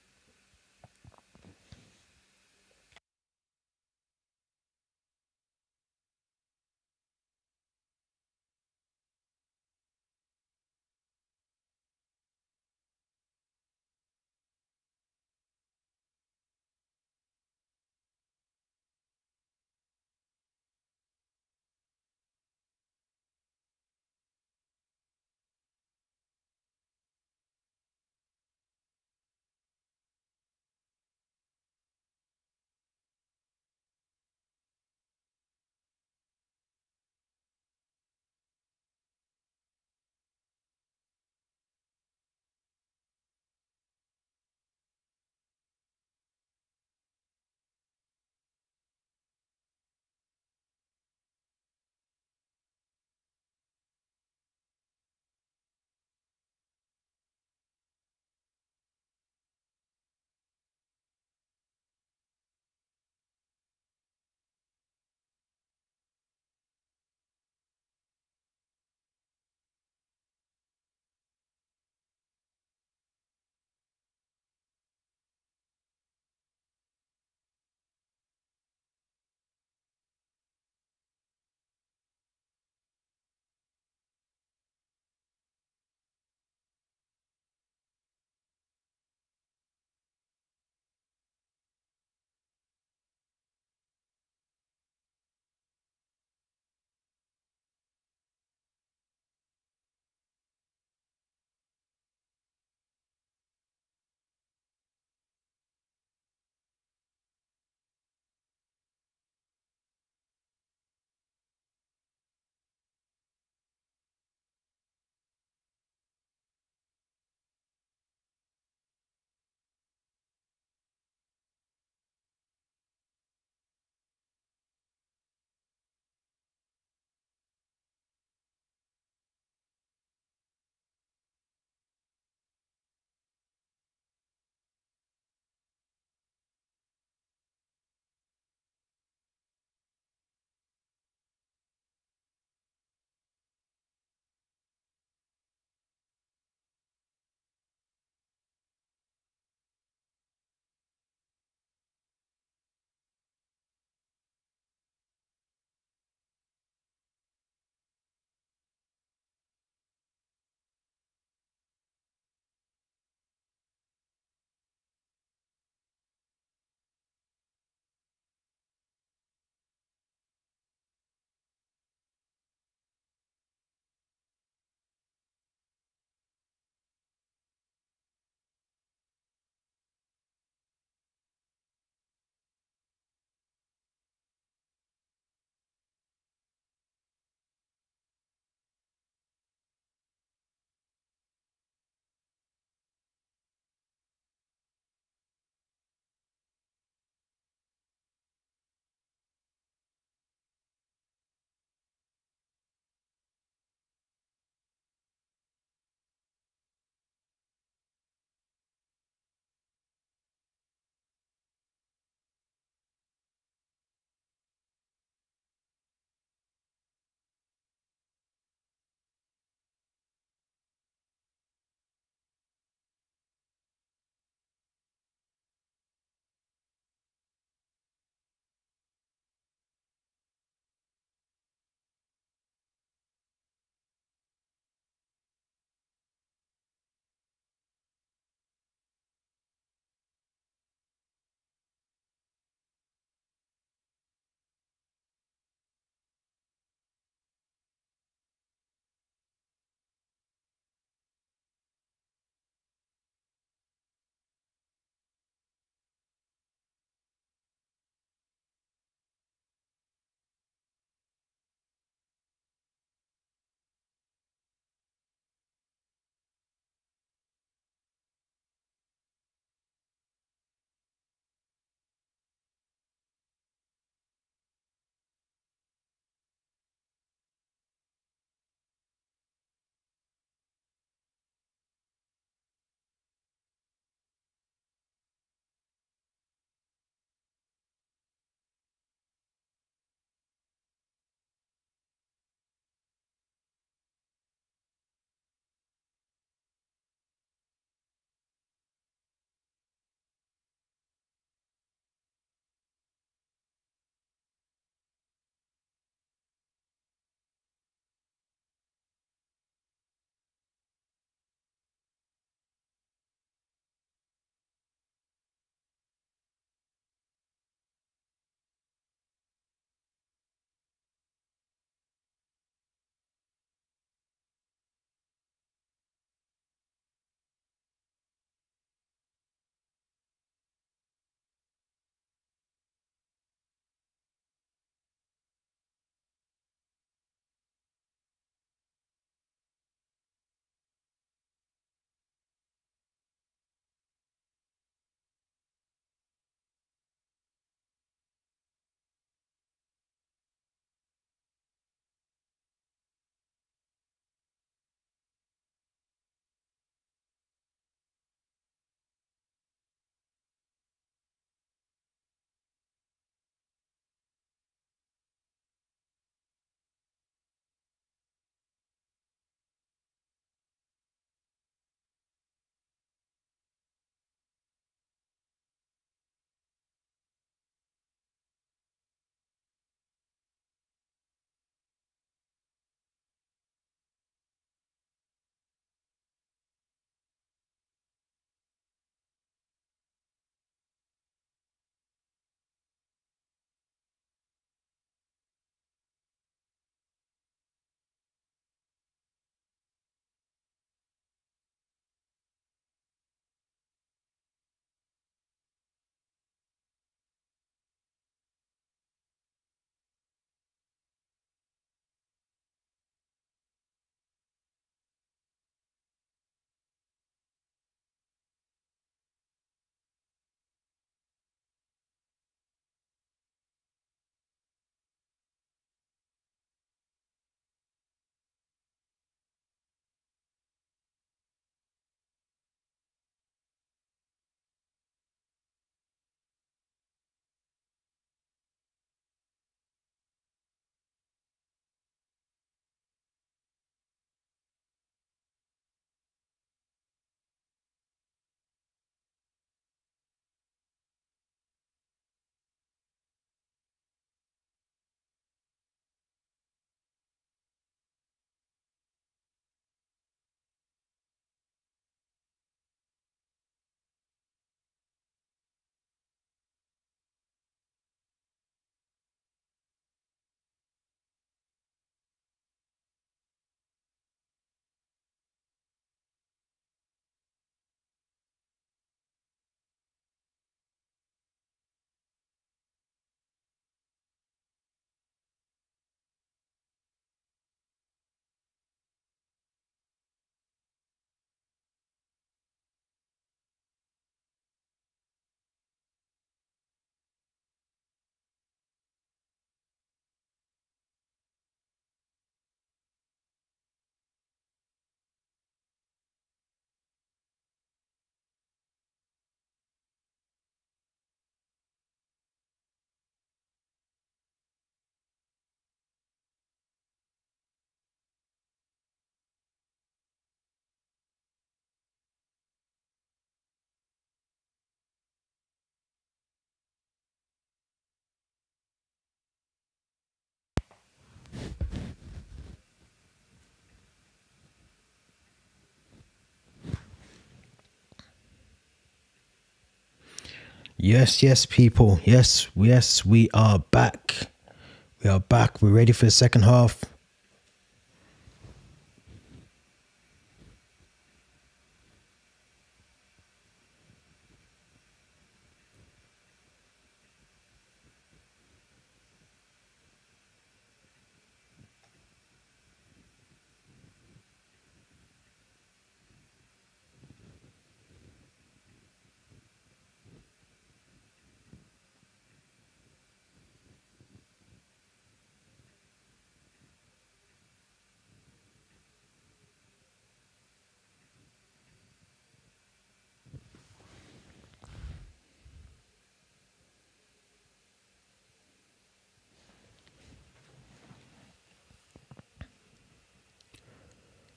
Yes, people. Yes, we are back. We are back. We're ready for the second half.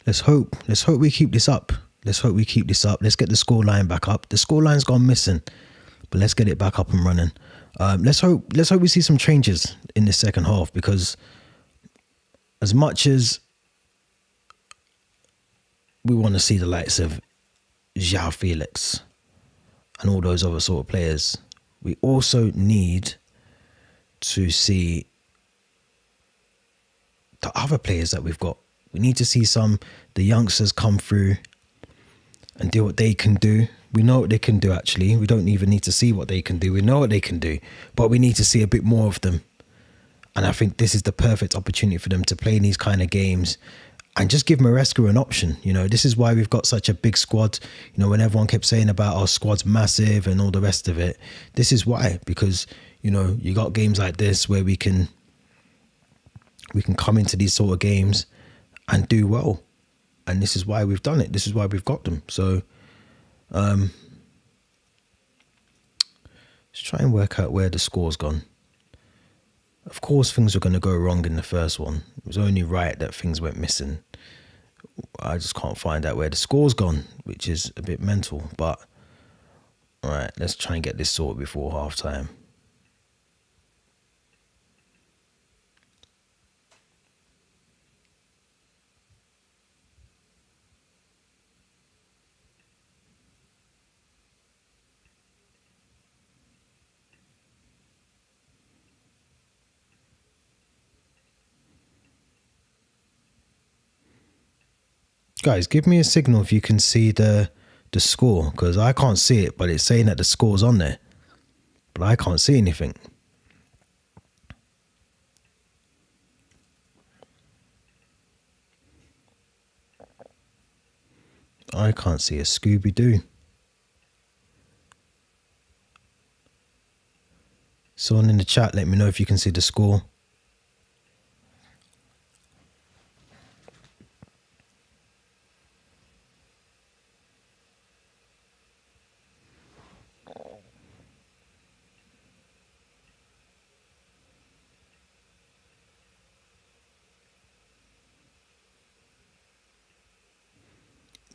Let's hope we keep this up. Let's get the scoreline back up. The scoreline's gone missing, but let's get it back up and running. Let's hope we see some changes in the second half, because as much as we want to see the likes of João Felix and all those other sort of players, we also need to see the other players that we've got. We need to see the youngsters come through and do what they can do. We know what they can do, actually. We don't even need to see what they can do. We know what they can do, but we need to see a bit more of them. And I think this is the perfect opportunity for them to play in these kind of games and just give Maresca an option. You know, this is why we've got such a big squad. You know, when everyone kept saying about our squad's massive and all the rest of it, this is why. Because, you know, you got games like this where we can come into these sort of games and do well. And this is why we've done it. This is why we've got them. So let's try and work out where the score's gone. Of course, things were going to go wrong in the first one. It was only right that things went missing. I just can't find out where the score's gone, which is a bit mental. But all right, let's try and get this sorted before half time. Guys, give me a signal if you can see the score, because I can't see it, but it's saying that the score's on there, but I can't see anything. I can't see a Scooby-Doo. Someone in the chat, let me know if you can see the score.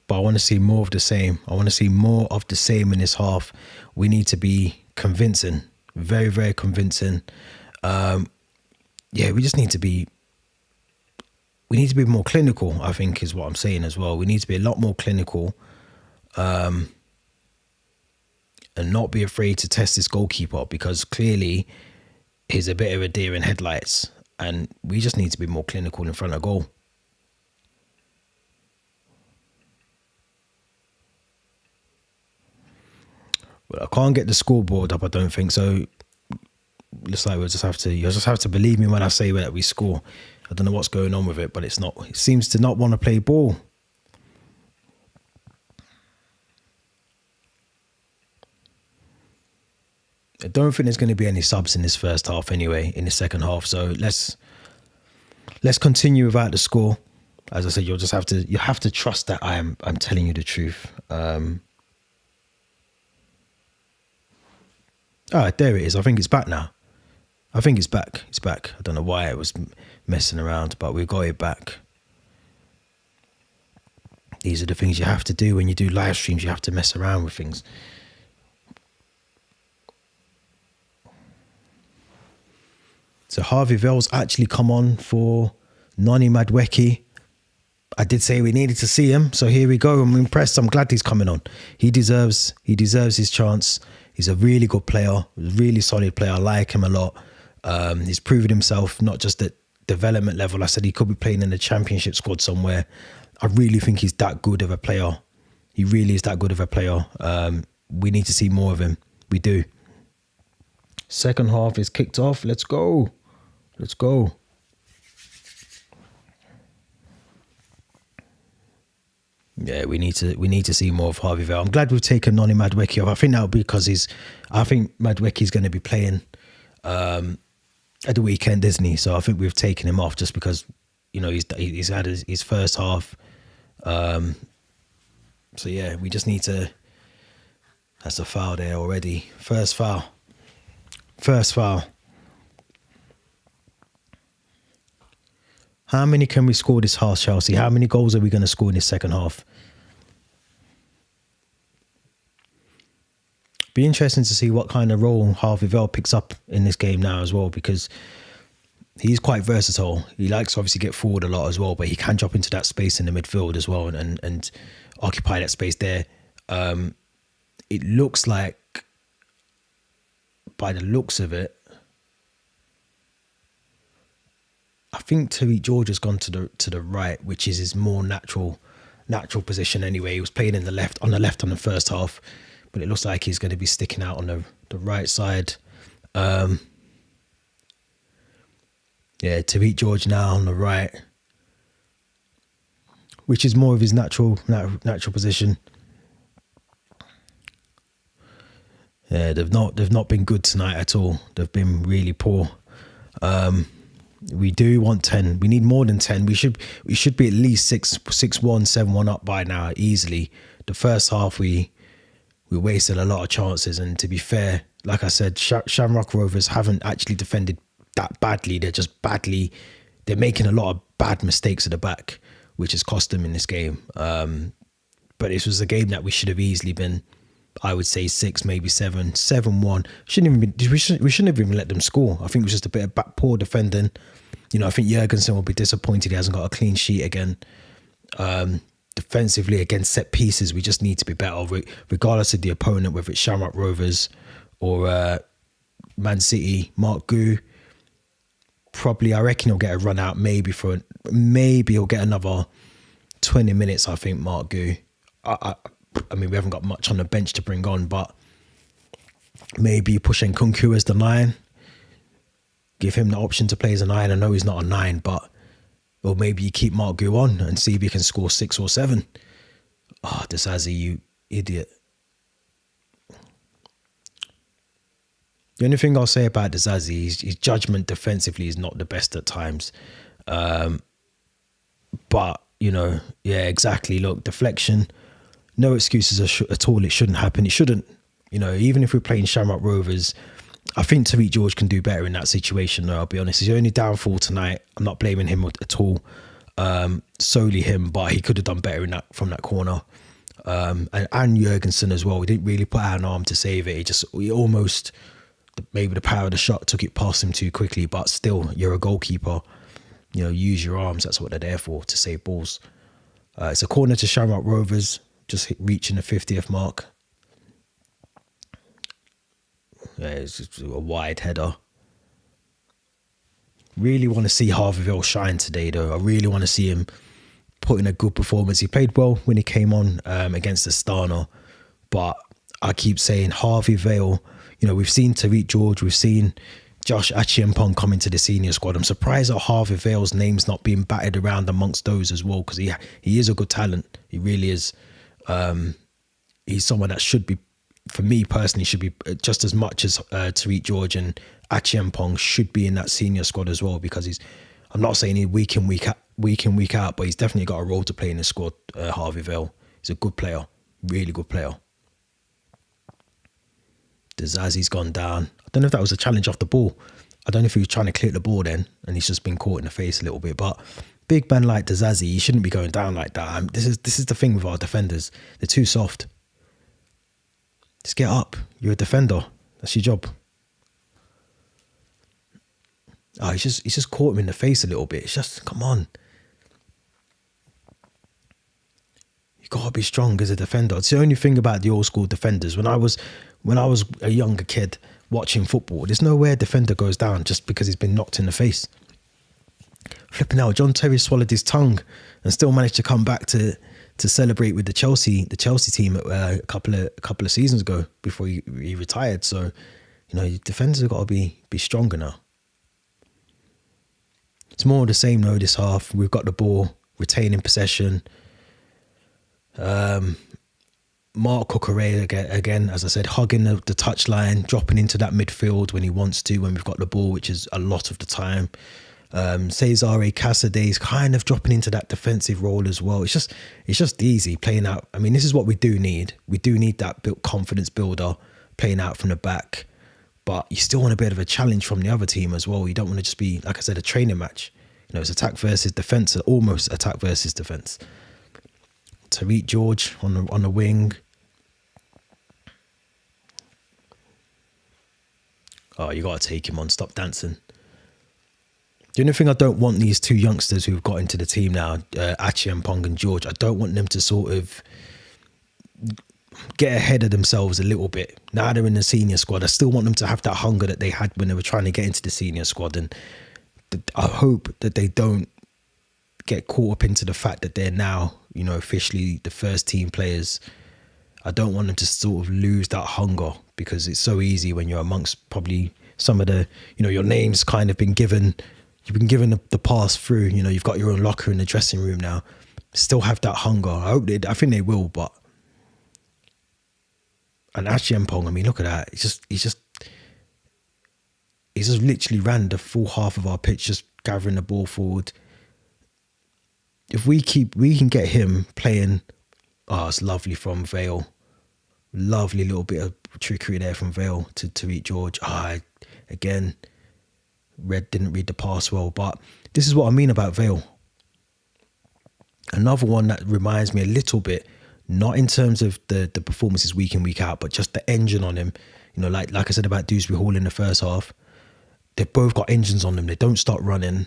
But I want to see more of the same. I want to see more of the same in this half. We need to be convincing, very, very convincing. We just need to be. We need to be more clinical, I think, is what I'm saying as well. We need to be a lot more clinical, and not be afraid to test this goalkeeper, because clearly he's a bit of a deer in headlights, and we just need to be more clinical in front of goal. But I can't get the scoreboard up, I don't think. So looks like you'll just have to believe me when I say that we score. I don't know what's going on with it, but it seems to not want to play ball. I don't think there's going to be any subs in this first half anyway, in the second half. So let's continue without the score. As I said, you have to trust that I'm telling you the truth. There it is. I think it's back now. It's back. I don't know why it was messing around, but we've got it back. These are the things you have to do when you do live streams. You have to mess around with things. So Harvey Vell's actually come on for Noni Madweki. I did say we needed to see him, so here we go. I'm impressed. I'm glad he's coming on. He deserves his chance. He's a really good player, really solid player. I like him a lot. He's proven himself, not just at development level. I said he could be playing in the championship squad somewhere. I really think he's that good of a player. He really is that good of a player. We need to see more of him. We do. Second half is kicked off. Let's go. Let's go. Yeah, we need to see more of Harvey Vale. I'm glad we've taken Noni Madueke off. I think that'll be because I think Madueke's going to be playing at the weekend, isn't he? So I think we've taken him off just because, you know, he's had his first half. So yeah, we just need to. That's a foul there already. First foul. How many can we score this half, Chelsea? How many goals are we going to score in this second half? Be interesting to see what kind of role Harvey Vale picks up in this game now as well, because he's quite versatile. He likes to obviously get forward a lot as well, but he can drop into that space in the midfield as well and occupy that space there. It looks like, by the looks of it, I think Tariq George has gone to the right, which is his more natural position anyway. He was playing on the left on the first half, but it looks like he's going to be sticking out on the right side. Yeah, Tariq George now on the right, which is more of his natural position. Yeah, they've not been good tonight at all. They've been really poor. We do want 10. We need more than 10. We should be at least 6-1, 7-1 up by now easily. The first half we wasted a lot of chances, and to be fair, like I said, Shamrock Rovers haven't actually defended that badly. They're making a lot of bad mistakes at the back, which has cost them in this game. But this was a game that we should have easily been, I would say 6, maybe 7, 7-1. We shouldn't have even let them score. I think it was just a bit of poor defending. You know, I think Jurgensen will be disappointed he hasn't got a clean sheet again. Defensively against set pieces, we just need to be better, regardless of the opponent, whether it's Shamrock Rovers or Man City. Mark Gu, probably, I reckon he'll get a run out. Maybe he'll get another 20 minutes. I think Mark Gu. I mean, we haven't got much on the bench to bring on, but maybe push Nkunku as the 9. Give him the option to play as a 9. I know he's not a 9, but or maybe you keep Mark Gu on and see if he can score 6 or 7. Oh, Desazi, you idiot. The only thing I'll say about Desazi is his judgment defensively is not the best at times. But, you know, yeah, exactly. Look, deflection. No excuses at all. It shouldn't happen. It shouldn't. You know, even if we're playing Shamrock Rovers, I think Tariq George can do better in that situation, though, I'll be honest. He's only downfall tonight. I'm not blaming him at all. Solely him, but he could have done better from that corner. And Jurgensen as well. We didn't really put out an arm to save it. He almost, maybe the power of the shot took it past him too quickly, but still, you're a goalkeeper. You know, use your arms. That's what they're there for, to save balls. It's a corner to Shamrock Rovers. Just reaching the 50th mark. Yeah, it's just a wide header. Really want to see Harvey Vale shine today, though. I really want to see him put in a good performance. He played well when he came on against Astana, but I keep saying Harvey Vale. You know, we've seen Tariq George, we've seen Josh Achiampong come into the senior squad. I'm surprised that Harvey Vale's name's not being batted around amongst those as well, because he is a good talent. He really is. He's someone that should be, for me personally, should be just as much as Tariq George and Achiampong should be in that senior squad as well, because I'm not saying he's week in, week out, but he's definitely got a role to play in the squad, Harvey Vale. He's a good player, really good player. Desazi's gone down. I don't know if that was a challenge off the ball. I don't know if he was trying to clear the ball then, and he's just been caught in the face a little bit, but big man like Desazi, he shouldn't be going down like that. This is the thing with our defenders. They're too soft. Just get up. You're a defender. That's your job. Oh, he's just caught him in the face a little bit. It's just, come on. You got to be strong as a defender. It's the only thing about the old school defenders. When I was a younger kid watching football, there's nowhere a defender goes down just because he's been knocked in the face. Flipping out, John Terry swallowed his tongue and still managed to come back to celebrate with the Chelsea team a couple of seasons ago before he retired. So, your defenders have got to be stronger now. It's more of the same though this half. We've got the ball, retaining possession. Mark Cucurella again, as I said, hugging the touchline, dropping into that midfield when he wants to, when we've got the ball, which is a lot of the time. Cesare Casadei kind of dropping into that defensive role as well. It's just easy playing out. I mean, this is what we do need. We do need that confidence builder playing out from the back, but you still want a bit of a challenge from the other team as well. You don't want to just be, like I said, a training match. It's attack versus defense, almost attack versus defense. Tariq George on the wing. Oh, you got to take him on. Stop dancing. The only thing I don't want these two youngsters who've got into the team now, Achiampong and George, I don't want them to sort of get ahead of themselves a little bit. Now they're in the senior squad. I still want them to have that hunger that they had when they were trying to get into the senior squad. And I hope that they don't get caught up into the fact that they're now, officially the first team players. I don't want them to sort of lose that hunger, because it's so easy when you're amongst probably some of the, your name's kind of been given. You've been given the pass through. You've got your own locker in the dressing room now. Still have that hunger. I think they will, but. And Achiampong, I mean, look at that. He just literally ran the full half of our pitch, just gathering the ball forward. If we can get him playing. Oh, it's lovely from Vale. Lovely little bit of trickery there from Vale to Tariq George. Again, didn't read the pass well, but this is what I mean about Vale. Another one that reminds me a little bit, not in terms of the performances week in, week out, but just the engine on him. Like I said about Dewsbury Hall in the first half, they've both got engines on them. They don't stop running.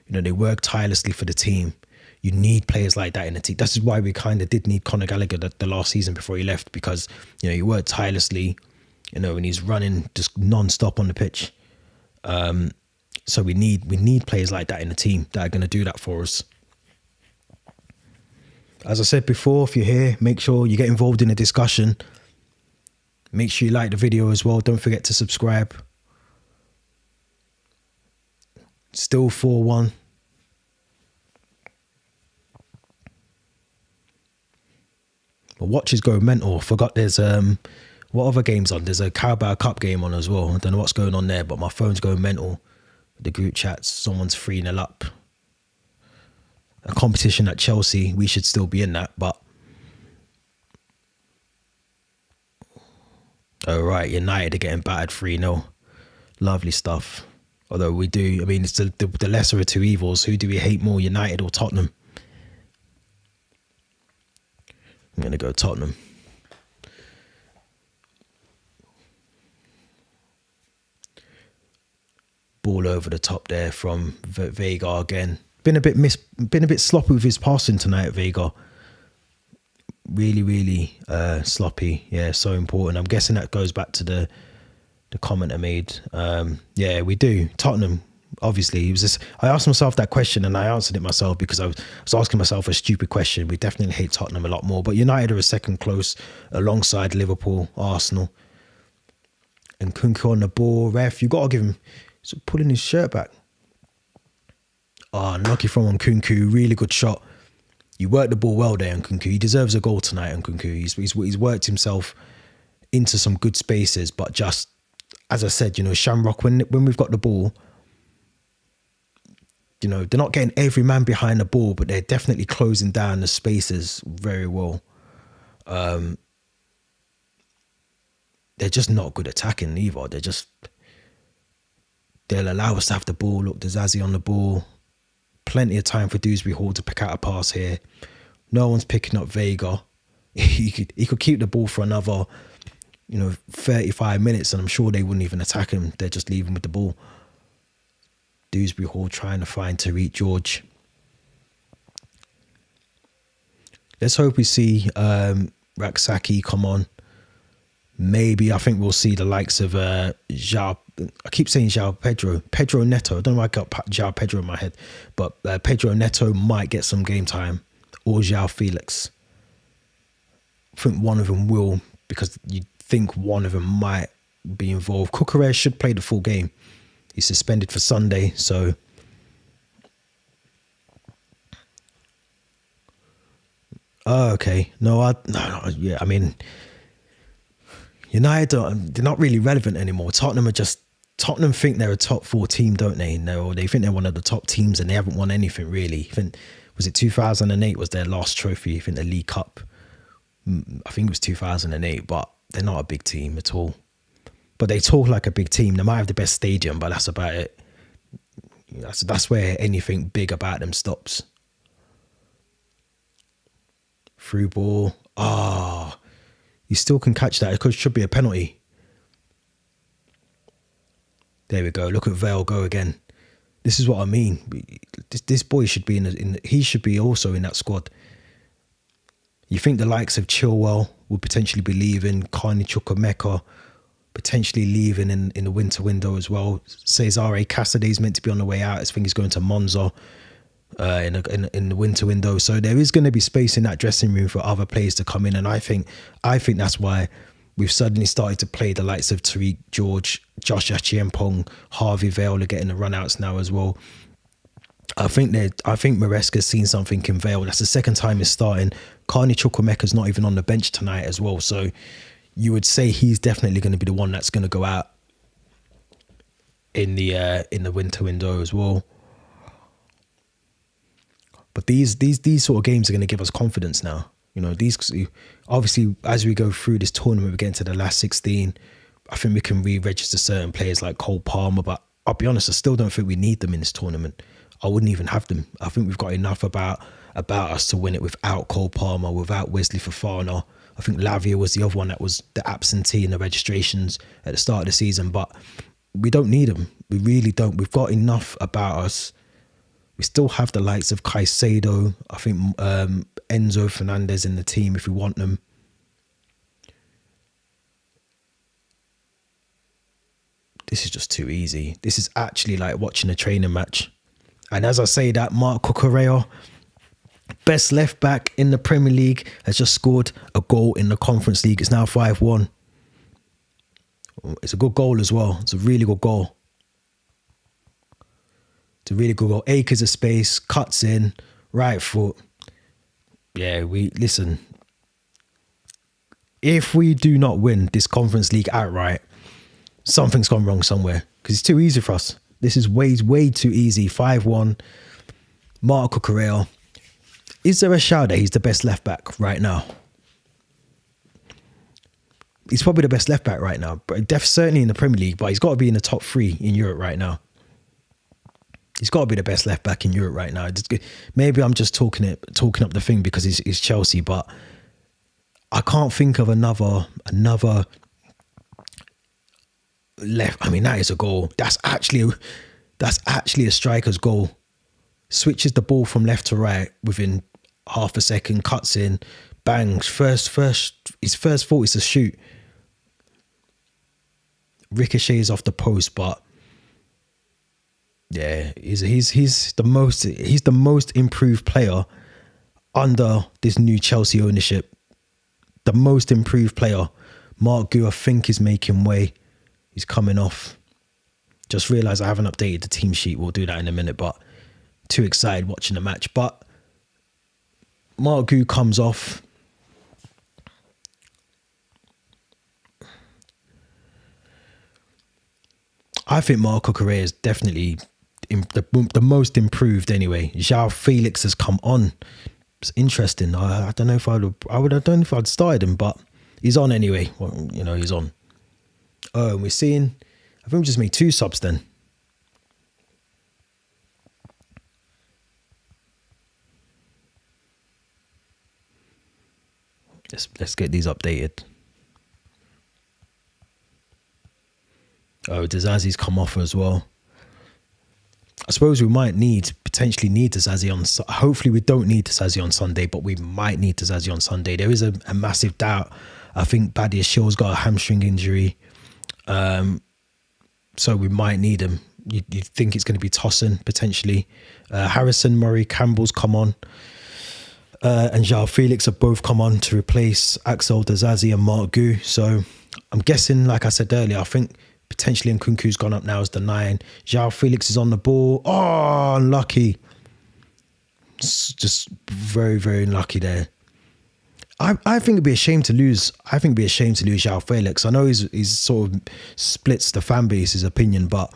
They work tirelessly for the team. You need players like that in the team. This is why we kind of did need Conor Gallagher the last season before he left, because, he worked tirelessly, and he's running just non-stop on the pitch. So we need players like that in the team that are going to do that for us. As I said before, if you're here, make sure you get involved in the discussion. Make sure you like the video as well. Don't forget to subscribe. Still 4-1. But watches go mental. Forgot there's what other games on? There's a Carabao Cup game on as well. I don't know what's going on there, but my phone's going mental. The group chats, someone's 3-0 up. A competition at Chelsea, we should still be in that, but all right, United are getting battered 3-0. Lovely stuff. Although we do, I mean, it's the lesser of two evils. Who do we hate more, United or Tottenham? I'm going to go Tottenham. Ball over the top there from Vega again. Been a bit sloppy with his passing tonight, Vega. Really sloppy. Yeah, so important. I'm guessing that goes back to the comment I made. Yeah, we do. Tottenham, obviously. I asked myself that question and I answered it myself, because I was asking myself a stupid question. We definitely hate Tottenham a lot more, but United are a second close alongside Liverpool, Arsenal. And Kunku on the ball. Ref, you got to give him... He's pulling his shirt back. Oh, unlucky from Nkunku. Really good shot. You worked the ball well there, Nkunku. He deserves a goal tonight, Nkunku. He's worked himself into some good spaces, but just, as I said, Shamrock, when we've got the ball, they're not getting every man behind the ball, but they're definitely closing down the spaces very well. They're just not good attacking either. They'll allow us to have the ball. Look, there's Azzy on the ball. Plenty of time for Dewsbury Hall to pick out a pass here. No one's picking up Vega. He could keep the ball for another, 35 minutes, and I'm sure they wouldn't even attack him. They're just leaving with the ball. Dewsbury Hall trying to find Tariq George. Let's hope we see Raksaki come on. Maybe I think we'll see the likes of João. I keep saying João Pedro Neto. I don't know why I got João Pedro in my head, but Pedro Neto might get some game time, or João Felix. I think one of them will, because you think one of them might be involved. Cucurella should play the full game. He's suspended for Sunday, so okay. No, yeah. I mean, United they're not really relevant anymore. Tottenham think they're a top 4 team, don't they? No, they think they're one of the top teams, and they haven't won anything really. I think, was it 2008 was their last trophy? I think the League Cup. I think it was 2008, but they're not a big team at all. But they talk like a big team. They might have the best stadium, but that's about it. That's where anything big about them stops. Through ball. You still can catch that. It should be a penalty. There we go. Look at Vale go again. This is what I mean. This boy should be he should be also in that squad. You think the likes of Chilwell would potentially be leaving, Carney Chukwuemeka potentially leaving in the winter window as well. Cesare Casadei's meant to be on the way out. I think he's going to Monza in the winter window. So there is going to be space in that dressing room for other players to come in, and I think that's why we've suddenly started to play the likes of Tariq George, Josh Achiampong, Harvey Vale are getting the runouts now as well. I think Maresca's seen something in Vale. That's the second time he's starting. Carney Chukwuemeka's not even on the bench tonight as well. So you would say he's definitely going to be the one that's going to go out in the winter window as well. But these sort of games are going to give us confidence now. You know, these obviously as we go through this tournament, we get into the last 16. I think we can re-register certain players like Cole Palmer, but I'll be honest, I still don't think we need them in this tournament. I wouldn't even have them. I think we've got enough about us to win it without Cole Palmer, without Wesley Fofana. I think Lavia was the other one that was the absentee in the registrations at the start of the season, but we don't need them. We really don't. We've got enough about us. We still have the likes of Caicedo. I think Enzo Fernandez in the team if we want them. This is just too easy. This is actually like watching a training match. And as I say that, Marc Cucurella, best left back in the Premier League, has just scored a goal in the Conference League. It's now 5-1. It's a good goal as well. It's a really good goal. It's a really good goal. Acres of space, cuts in, right foot. Yeah, listen. If we do not win this Conference League outright, something's gone wrong somewhere, because it's too easy for us. This is way too easy. 5-1. Marc Cucurella. Is there a shout that he's the best left back right now? He's probably the best left back right now, but certainly in the Premier League, but he's got to be in the top 3 in Europe right now. He's got to be the best left back in Europe right now. Maybe I'm just talking up the thing because it's Chelsea, but I can't think of another left. I mean, that is a goal. That's actually a striker's goal. Switches the ball from left to right within half a second, cuts in, bangs. His first thought is to shoot. Ricochets off the post, but yeah, he's the most improved player under this new Chelsea ownership. The most improved player. Mark Gu, I think, is making way. He's coming off. Just realised I haven't updated the team sheet. We'll do that in a minute, but too excited watching the match. But Mark Gu comes off. I think Marc Cucurella is definitely the most improved anyway. João Felix has come on. It's interesting. I don't know if I don't know if I'd started him, but he's on anyway. Well, you know, he's on. Oh, and we're seeing, I think we just made 2 subs then. Let's get these updated. Oh, Dizazi's come off as well. I suppose we might potentially need Tazazi on. Hopefully, we don't need Tazazi on Sunday, but we might need Tazazi on Sunday. There is a massive doubt. I think Badia Shill's got a hamstring injury, so we might need him. You think it's going to be Tosin potentially. Harrison, Murray, Campbell's come on, and João Felix have both come on to replace Axel Tazazi and Mark Gu. So I'm guessing, like I said earlier, I think potentially Nkunku's gone up now as the 9. João Felix is on the ball. Oh, unlucky. Just very, very unlucky there. I think it'd be a shame to lose. I think it'd be a shame to lose João Felix. I know he's sort of splits the fan base's opinion, but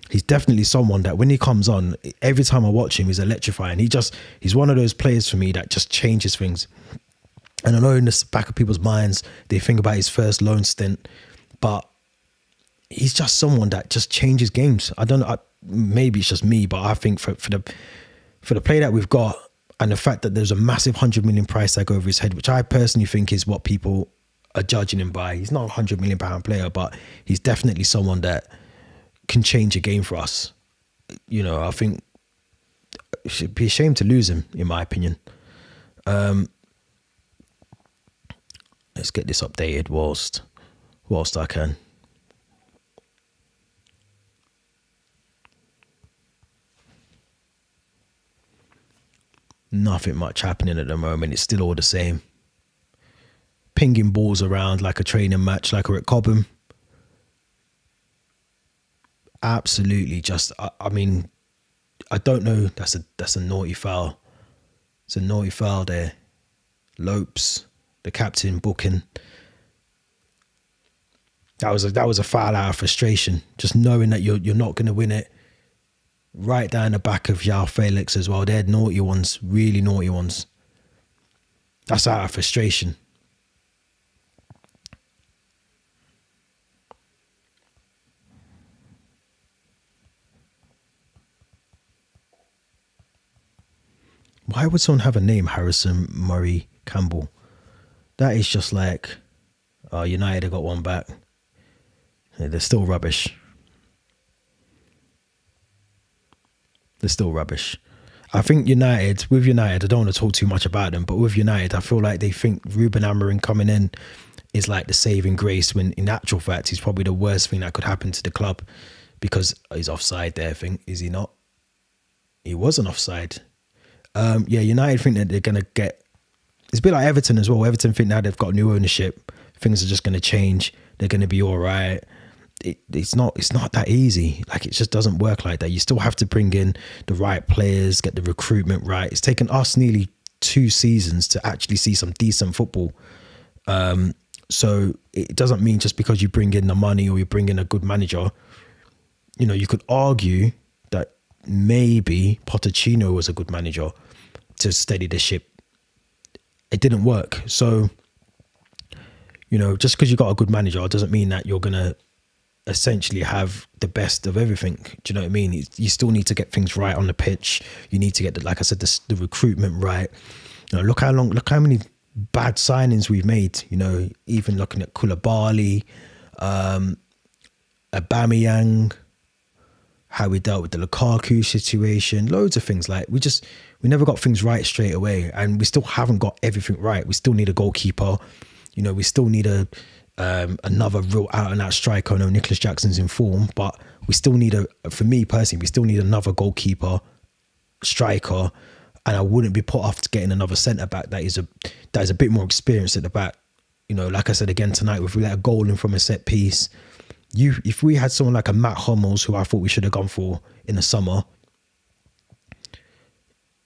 he's definitely someone that when he comes on, every time I watch him, he's electrifying. He's one of those players for me that just changes things. And I know in the back of people's minds, they think about his first loan stint, but he's just someone that just changes games. I don't know. Maybe it's just me, but I think for the play that we've got and the fact that there's a massive 100 million price tag over his head, which I personally think is what people are judging him by. He's not a £100 million player, but he's definitely someone that can change a game for us. You know, I think it should be a shame to lose him, in my opinion. Let's get this updated whilst I can. Nothing much happening at the moment. It's still all the same. Pinging balls around like a training match, like we're at Cobham. Absolutely, just I mean, I don't know. That's a naughty foul. It's a naughty foul there. Lopes, the captain, booking. That was a foul out of frustration. Just knowing that you're not going to win it. Right down the back of João Felix as well. They're naughty ones, really naughty ones. That's out of frustration. Why would someone have a name, Harrison, Murray, Campbell? That is just like, oh, United have got one back. Yeah, they're still rubbish. They're still rubbish. I think United, I don't want to talk too much about them, but with United, I feel like they think Ruben Amorim coming in is like the saving grace, when in actual fact, he's probably the worst thing that could happen to the club, because he's offside there, I think. Is he not? He wasn't offside. Yeah, United think that they're going to get... It's a bit like Everton as well. Everton think now they've got new ownership. Things are just going to change. They're going to be all right. It's not that easy. Like, it just doesn't work like that. You still have to bring in the right players, get the recruitment right. It's taken us nearly 2 seasons to actually see some decent football. So it doesn't mean just because you bring in the money or you bring in a good manager, you know, you could argue that maybe Pochettino was a good manager to steady the ship. It didn't work. So, you know, just because you got a good manager doesn't mean that you're going to essentially have the best of everything. Do you know what I mean? You still need to get things right on the pitch. You need to get, like I said, the recruitment right. You know, look how many bad signings we've made. You know, even looking at Koulibaly, Aubameyang, how we dealt with the Lukaku situation, loads of things. Like, we never got things right straight away, and we still haven't got everything right. We still need a goalkeeper. You know, we still need another real out-and-out striker. I know Nicholas Jackson's in form, but we still need for me personally, we still need another goalkeeper, striker, and I wouldn't be put off to getting another centre-back that is a bit more experienced at the back. You know, like I said again tonight, if we let a goal in from a set piece, if we had someone like a Matt Hummels, who I thought we should have gone for in the summer,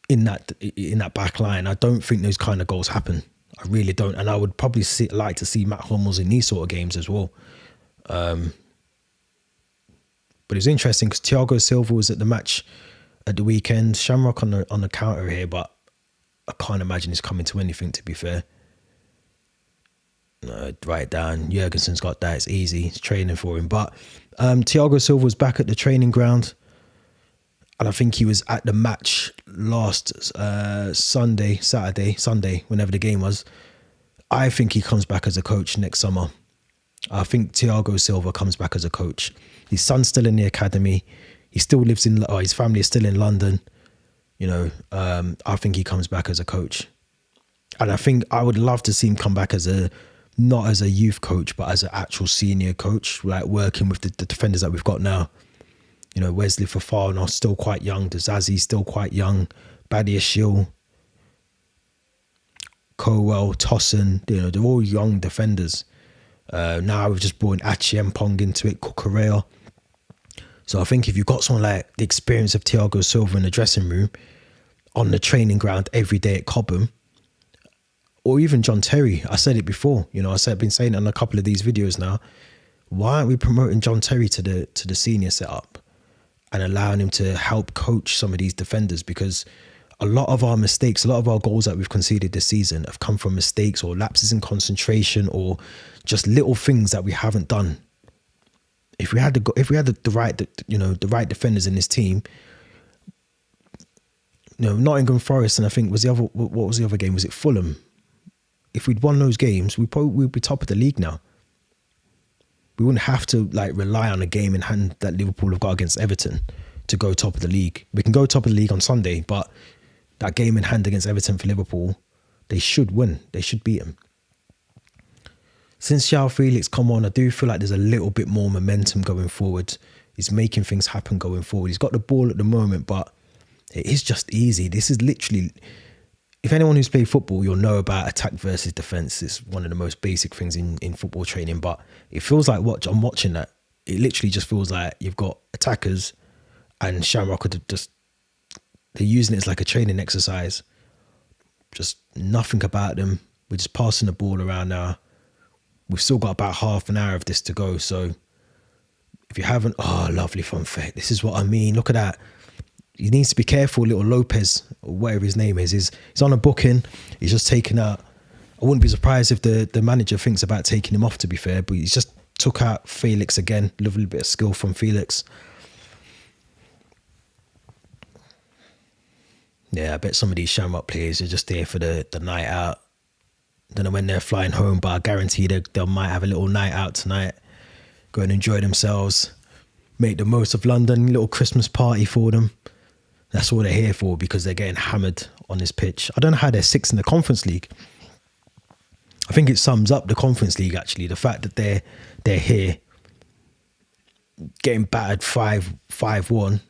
in that back line, I don't think those kind of goals happen. I really don't. And I would probably like to see Matt Hummels in these sort of games as well. But it was interesting because Thiago Silva was at the match at the weekend. Shamrock on the counter here, but I can't imagine he's coming to anything, to be fair. Right down. Jurgensen's got that. It's easy. It's training for him. But Thiago Silva was back at the training ground. And I think he was at the match last Sunday, whenever the game was. I think he comes back as a coach next summer. I think Thiago Silva comes back as a coach. His son's still in the academy. He still lives in, his family is still in London. You know, I think he comes back as a coach. And I think I would love to see him come back not as a youth coach, but as an actual senior coach, like working with the defenders that we've got now. You know, Wesley Fofana still quite young, Dazazi still quite young, Badiashile, Colwell, Tosson, you know, they're all young defenders. Now we've just brought Achiempong into it, Kukurea. So I think if you've got someone like the experience of Thiago Silva in the dressing room, on the training ground every day at Cobham, or even John Terry, I said it before, you know, I've been saying it on a couple of these videos now. Why aren't we promoting John Terry to the senior setup and allowing him to help coach some of these defenders? Because a lot of our mistakes, a lot of our goals that we've conceded this season have come from mistakes or lapses in concentration or just little things that we haven't done. If we had the right defenders in this team, you know, Nottingham Forest, and I think what was the other game? Was it Fulham? If we'd won those games, we'd be top of the league now. We wouldn't have to like rely on a game in hand that Liverpool have got against Everton to go top of the league. We can go top of the league on Sunday, but that game in hand against Everton for Liverpool, they should win. They should beat them. Since João Felix come on, I do feel like there's a little bit more momentum going forward. He's making things happen going forward. He's got the ball at the moment, but it is just easy. This is literally, if anyone who's played football, you'll know about attack versus defence. It's one of the most basic things in football training, but it feels like I'm watching that. It literally just feels like you've got attackers and Shamrock are they're using it as like a training exercise. Just nothing about them. We're just passing the ball around now. We've still got about half an hour of this to go. So if you haven't, lovely fun fact. This is what I mean. Look at that. He needs to be careful, little Lopez, or whatever his name is. He's on a booking. He's just taken out. I wouldn't be surprised if the manager thinks about taking him off, to be fair, but he's just took out Felix again. Lovely bit of skill from Felix. Yeah, I bet some of these Shamrock players are just there for the night out. Don't know when they're flying home, but I guarantee they might have a little night out tonight. Go and enjoy themselves. Make the most of London. Little Christmas party for them. That's all they're here for, because they're getting hammered on this pitch. I don't know how they're sixth in the Conference League. I think it sums up the Conference League, actually. The fact that they're here getting battered 5-1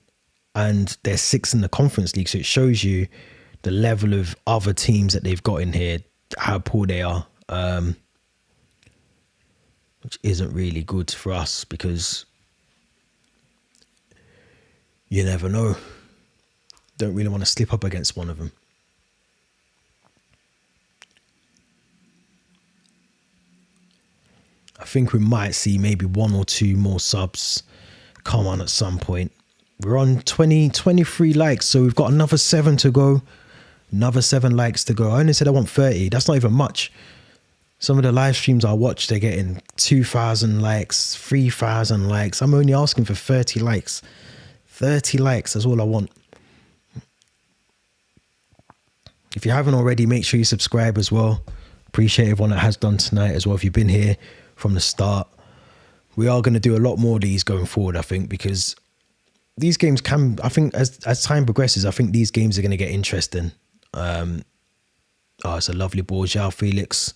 and they're sixth in the Conference League. So it shows you the level of other teams that they've got in here, how poor they are, which isn't really good for us, because you never know. Don't really want to slip up against one of them. I think we might see maybe 1 or 2 more subs come on at some point. We're on 23 likes, so we've got another 7 to go. Another 7 likes to go. I only said I want 30. That's not even much. Some of the live streams I watch, they're getting 2,000 likes, 3,000 likes. I'm only asking for 30 likes. 30 likes, that's all I want. If you haven't already, make sure you subscribe as well. Appreciate everyone that has done tonight as well. If you've been here from the start, we are going to do a lot more of these going forward, I think, because these games can, I think as time progresses, I think these games are going to get interesting. It's a lovely ball, João Felix.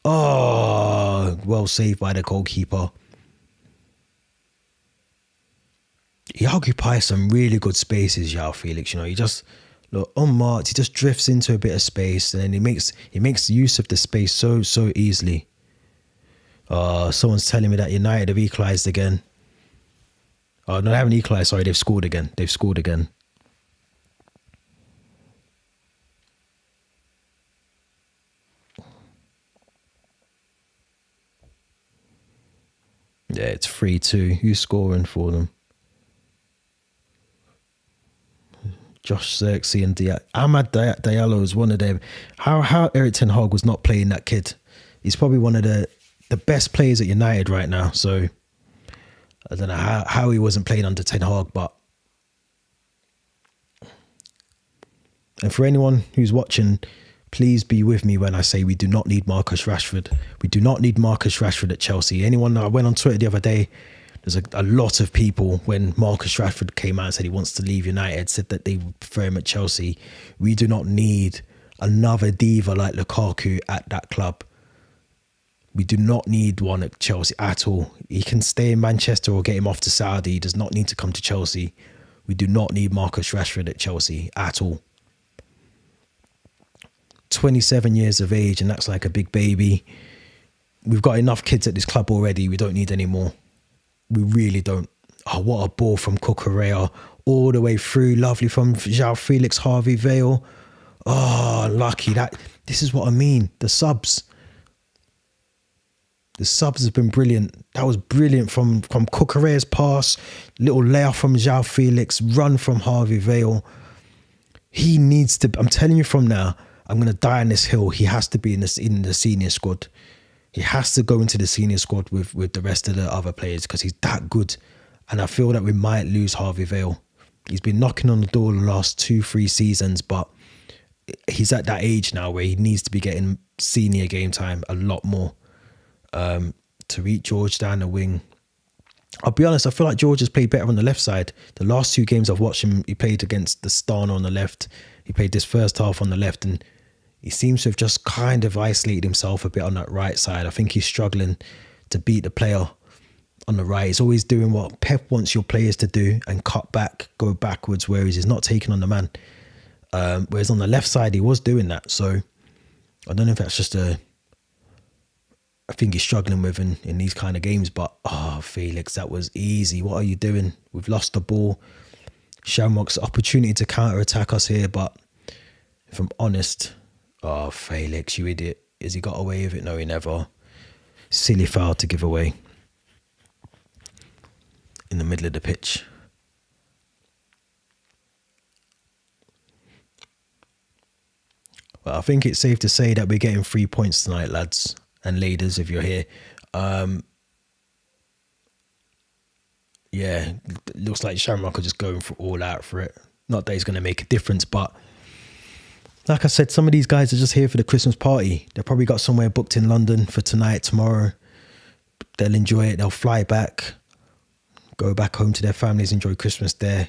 Oh, well saved by the goalkeeper. He occupies some really good spaces, João Felix. You know, he just, look, unmarked, he just drifts into a bit of space, and then he makes use of the space so easily. Someone's telling me that United have equalised again. Oh, no, they haven't equalised. Sorry, they've scored again. They've scored again. Yeah, it's 3-2. Who's scoring for them? Josh Xerxes and Ahmad Diallo is one of them. How Eric Ten Hag was not playing that kid. He's probably one of the best players at United right now. So I don't know how he wasn't playing under Ten Hag, but. And for anyone who's watching, please be with me when I say we do not need Marcus Rashford. We do not need Marcus Rashford at Chelsea. Anyone, I went on Twitter the other day, There's a lot of people, when Marcus Rashford came out and said he wants to leave United, said that they would prefer him at Chelsea. We do not need another diva like Lukaku at that club. We do not need one at Chelsea at all. He can stay in Manchester or get him off to Saudi. He does not need to come to Chelsea. We do not need Marcus Rashford at Chelsea at all. 27 years of age, and that's like a big baby. We've got enough kids at this club already. We don't need any more. We really don't. Oh, what a ball from Cucurella all the way through. Lovely from João Felix, Harvey Vale. Oh, lucky. This is what I mean. The subs. The subs has been brilliant. That was brilliant from Cucurella's pass. Little layoff from João Felix. Run from Harvey Vale. He needs to... I'm telling you from now, I'm going to die on this hill. He has to be in the senior squad. He has to go into the senior squad with the rest of the other players because he's that good. And I feel that we might lose Harvey Vale. He's been knocking on the door the last 2-3 seasons, but he's at that age now where he needs to be getting senior game time a lot more. Tariq George down the wing. I'll be honest, I feel like George has played better on the left side. The last 2 games I've watched him, he played against the Stan on the left. He played this first half on the left, and he seems to have just kind of isolated himself a bit on that right side. I think he's struggling to beat the player on the right. He's always doing what Pep wants your players to do and cut back, go backwards, whereas he's not taking on the man. Whereas on the left side, he was doing that. So I don't know if that's just I think he's struggling with in these kind of games. But, Felix, that was easy. What are you doing? We've lost the ball. Shamrock's opportunity to counter-attack us here. But if I'm honest... Oh, Felix, you idiot. Has he got away with it? No, he never. Silly foul to give away. In the middle of the pitch. Well, I think it's safe to say that we're getting 3 points tonight, lads and ladies, if you're here. Yeah, it looks like Shamrock are just going all out for it. Not that he's going to make a difference, but... Like I said, some of these guys are just here for the Christmas party. They've probably got somewhere booked in London for tonight, tomorrow. They'll enjoy it. They'll fly back, go back home to their families, enjoy Christmas there.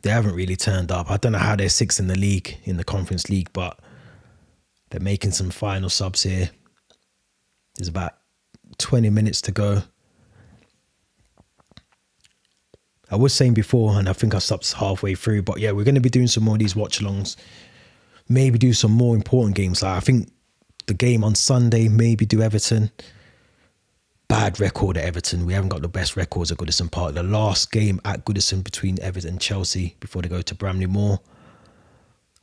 They haven't really turned up. I don't know how they're 6th in the league, in the Conference League, but they're making some final subs here. There's about 20 minutes to go. I was saying before, and I think I stopped halfway through, but yeah, we're going to be doing some more of these watch-alongs. Maybe do some more important games. Like I think the game on Sunday, maybe do Everton. Bad record at Everton. We haven't got the best records at Goodison Park. The last game at Goodison between Everton and Chelsea before they go to Bramley Moor.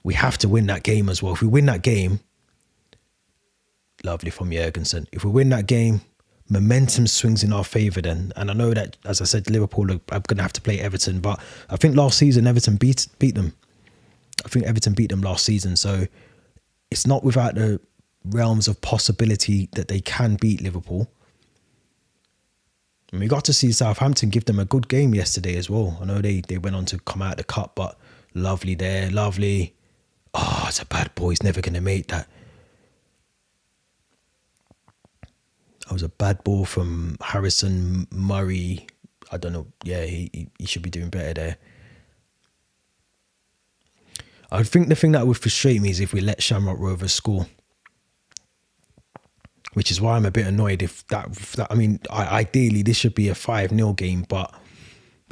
We have to win that game as well. If we win that game, lovely from Jurgensen. If we win that game, momentum swings in our favour then. And I know that, as I said, Liverpool are going to have to play Everton, but I think last season Everton beat them. I think Everton beat them last season. So it's not without the realms of possibility that they can beat Liverpool. And we got to see Southampton give them a good game yesterday as well. I know they went on to come out of the cup, but lovely there, lovely. Oh, it's a bad boy. He's never going to make that. That was a bad ball from Harrison Murray. I don't know. Yeah, he should be doing better there. I think the thing that would frustrate me is if we let Shamrock Rovers score. Which is why I'm a bit annoyed if that I mean, ideally this should be a 5-0 game, but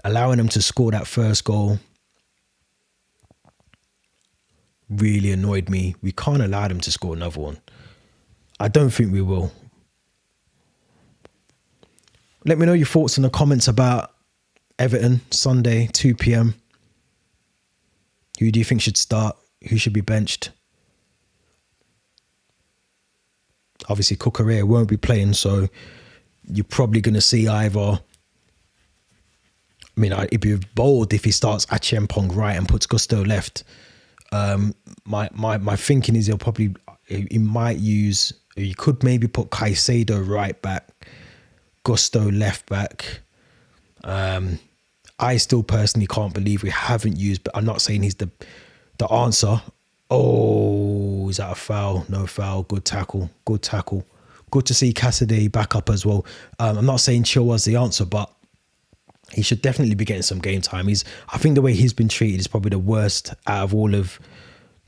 allowing them to score that first goal really annoyed me. We can't allow them to score another one. I don't think we will. Let me know your thoughts in the comments about Everton, Sunday, 2 p.m. Who do you think should start? Who should be benched? Obviously, Cucurella won't be playing, so you're probably going to see either... I mean, it'd be bold if he starts Achiampong right and puts Gusto left. My thinking is he might use... He could maybe put Caicedo right back, Gusto left back. I still personally can't believe we haven't used... But I'm not saying he's the answer. Oh, is that a foul? No foul. Good tackle. Good tackle. good to see Cassidy back up as well. I'm not saying Chilwell's the answer, but he should definitely be getting some game time. I think the way he's been treated is probably the worst out of all of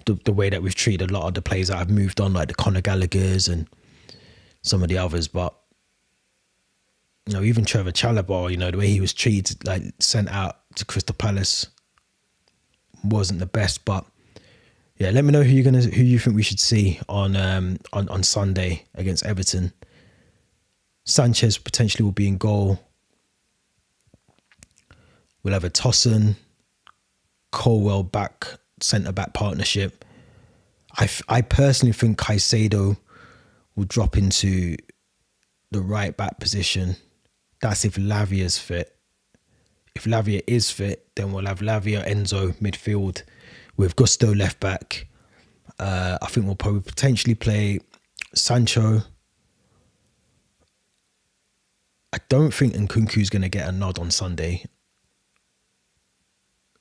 the way that we've treated a lot of the players that have moved on, like the Conor Gallaghers and some of the others. But even Trevor Chalobah, the way he was treated, like sent out to Crystal Palace, wasn't the best. But yeah, let me know who you think we should see on Sunday against Everton. Sanchez potentially will be in goal. We'll have a Tosson, Colwell back, centre-back partnership. I personally think Caicedo will drop into the right-back position. That's if Lavia's fit. If Lavia is fit, then we'll have Lavia, Enzo, midfield, with Gusto left-back. I think we'll probably potentially play Sancho. I don't think Nkunku's going to get a nod on Sunday.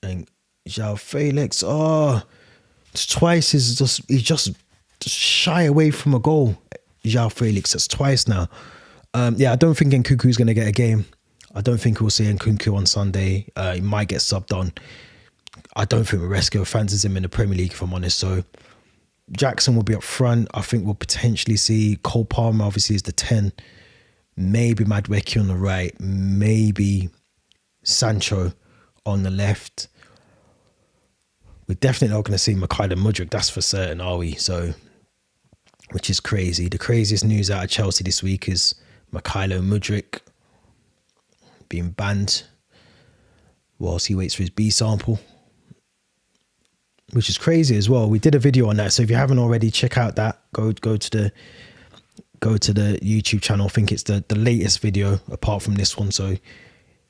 And João Felix, twice he's just shy away from a goal. João Felix, that's twice now. I don't think Nkunku's going to get a game. I don't think we'll see Nkunku on Sunday. He might get subbed on. I don't think Maresca fancies him in the Premier League, if I'm honest. So Jackson will be up front. I think we'll potentially see Cole Palmer, obviously, as the 10. Maybe Madueke on the right. Maybe Sancho on the left. We're definitely not going to see Mikhailo Mudryk, that's for certain, are we? So, which is crazy. The craziest news out of Chelsea this week is Mikhailo Mudryk being banned whilst he waits for his B sample, which is crazy as well. We did a video on that, so if you haven't already, check out that. Go to the YouTube channel. I think it's the latest video apart from this one. So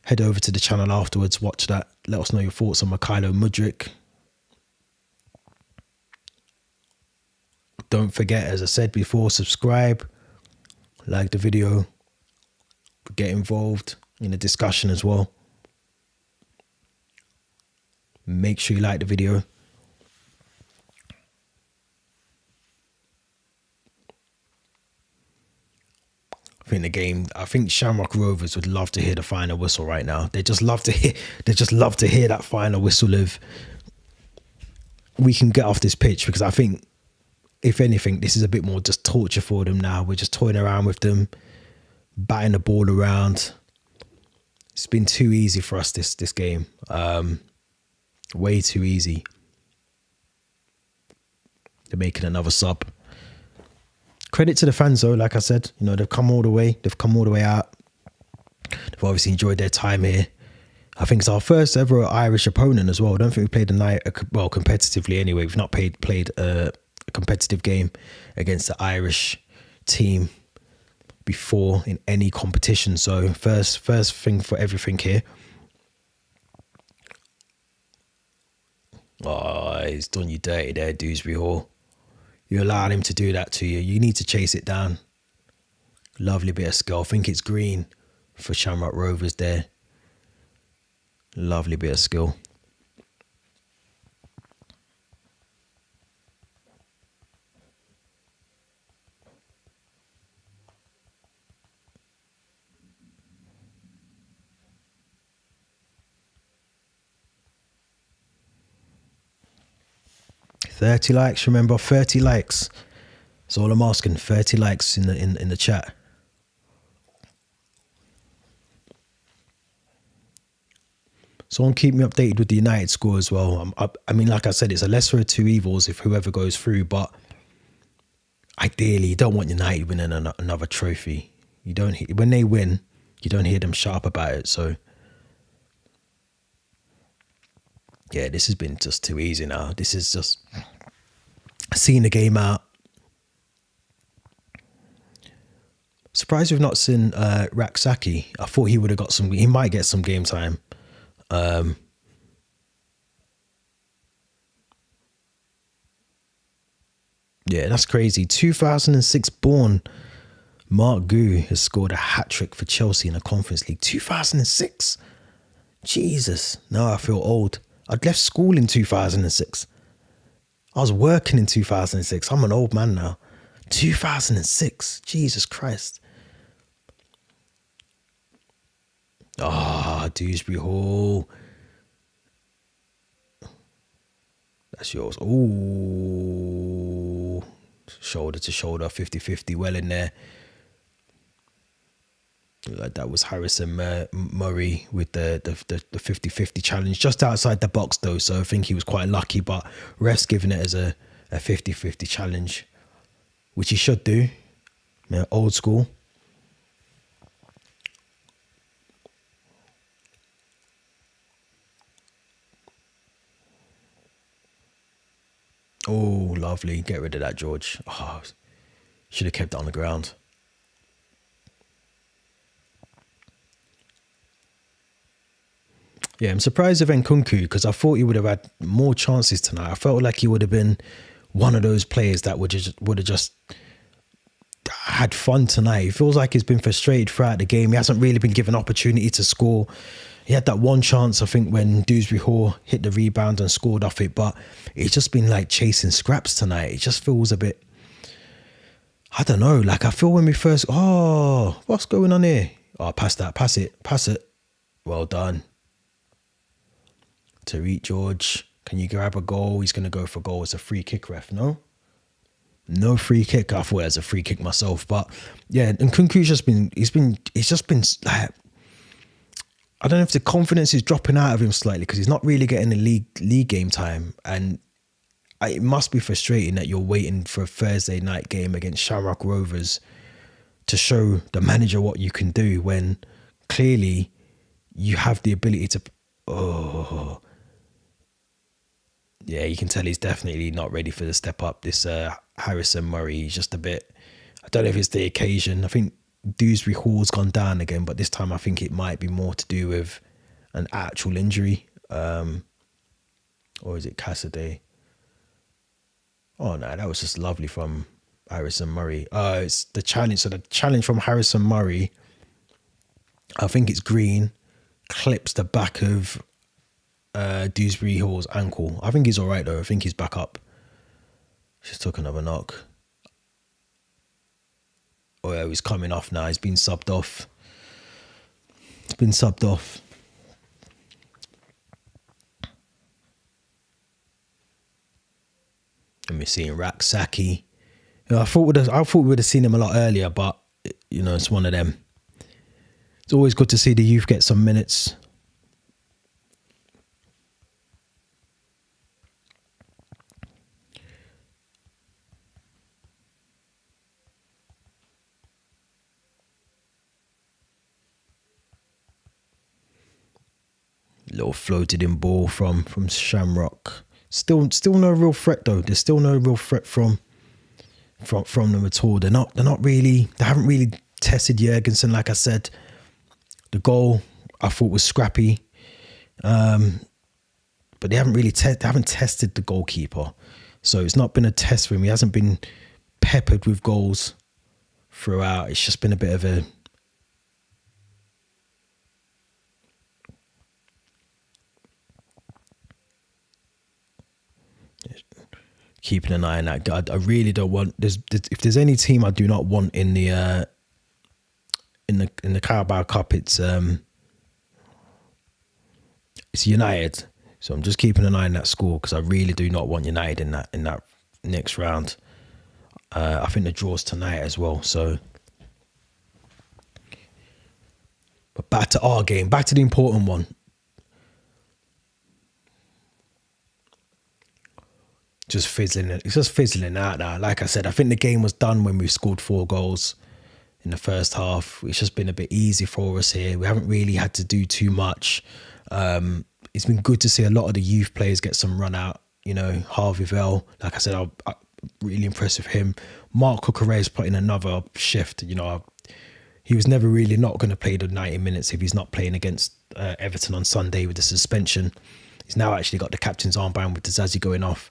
head over to the channel afterwards, watch that. Let us know your thoughts on Mikhailo Mudryk. Don't forget, as I said before, subscribe, like the video, get involved in the discussion as well. Make sure you like the video. I think Shamrock Rovers would love to hear the final whistle right now. They just love to hear that final whistle of, we can get off this pitch, because I think, if anything, this is a bit more just torture for them now. We're just toying around with them, batting the ball around. It's been too easy for us this game. Way too easy. They're making another sub. Credit to the fans though, like I said, they've come all the way. They've come all the way out. They've obviously enjoyed their time here. I think it's our first ever Irish opponent as well. I don't think we played a night, well, competitively anyway. We've not played a competitive game against the Irish team before in any competition. So first thing for everything here. Oh, he's done you dirty there, Dewsbury Hall. You allowed him to do that to you. You need to chase it down. Lovely bit of skill. I think it's green for Shamrock Rovers there. Lovely bit of skill. $30 likes, remember, 30 likes. That's all I'm asking. 30 likes in the chat. Someone keep me updated with the United score as well. I mean, like I said, it's a lesser of two evils if whoever goes through, but ideally, you don't want United winning another trophy. You don't. When they win, you don't hear them shut up about it. So yeah, this has been just too easy now. This is just seeing the game out. Surprised we've not seen Raksaki. I thought he would have got some. He might get some game time. Yeah, that's crazy. 2006 born Mark Gu has scored a hat-trick for Chelsea in the Conference League. 2006? Jesus. Now I feel old. I'd left school in 2006. I was working in 2006. I'm an old man now. 2006. Jesus Christ. Dewsbury Hall. That's yours. Ooh. Shoulder to shoulder, 50-50, well in there. Like that was Harrison Murray with the 50-50 challenge. Just outside the box though, so I think he was quite lucky, but refs giving it as a 50-50 challenge, which he should do. Yeah, old school. Oh, lovely. Get rid of that, George. Oh, should have kept it on the ground. Yeah, I'm surprised of Nkunku because I thought he would have had more chances tonight. I felt like he would have been one of those players that would have just had fun tonight. He feels like he's been frustrated throughout the game. He hasn't really been given opportunity to score. He had that one chance, I think, when Dewsbury Hall hit the rebound and scored off it, but it's just been like chasing scraps tonight. It just feels a bit, I don't know, like I feel when we first, what's going on here? Oh, pass that, pass it. Well done. Tariq George, can you grab a goal? He's going to go for goal. It's a free kick, ref, no? No free kick. I thought it was a free kick myself, but yeah, and Nkunku's just been, it's just been like, I don't know if the confidence is dropping out of him slightly because he's not really getting the league game time, and it must be frustrating that you're waiting for a Thursday night game against Shamrock Rovers to show the manager what you can do when clearly you have the ability to. Oh, yeah, you can tell he's definitely not ready for the step up. This Harrison Murray, he's just a bit. I don't know if it's the occasion. I think Dewsbury Hall's gone down again, but this time I think it might be more to do with an actual injury. Or is it Cassidy? Oh no, that was just lovely from Harrison Murray. It's the challenge. So the challenge from Harrison Murray, I think it's green, clips the back of Dewsbury Hall's ankle. I think he's all right though. I think he's back up. Just took another knock. Oh yeah, he's coming off now. He's been subbed off. And we're seeing Raksaki. I thought we would have seen him a lot earlier, but you know, it's one of them. It's always good to see the youth get some minutes. Little floated in ball from Shamrock. Still no real threat though. There's still no real threat from them at all. They haven't really tested Jurgensen. Like I said, the goal I thought was scrappy, but they haven't tested the goalkeeper. So it's not been a test for him. He hasn't been peppered with goals throughout. It's just been a bit of a. Keeping an eye on that. I really don't want. If there's any team I do not want in the Carabao Cup, it's United. So I'm just keeping an eye on that score because I really do not want United in that next round. I think the draw's tonight as well. So, but back to our game. Back to the important one. It's just fizzling out now. Like I said, I think the game was done when we scored 4 goals in the first half. It's just been a bit easy for us here. We haven't really had to do too much. It's been good to see a lot of the youth players get some run out. You know, Harvey Vell, like I said, I'm really impressed with him. Mark Cucurella's put in another shift. You know, he was never really not going to play the 90 minutes if he's not playing against Everton on Sunday with the suspension. He's now actually got the captain's armband with the Zazie going off.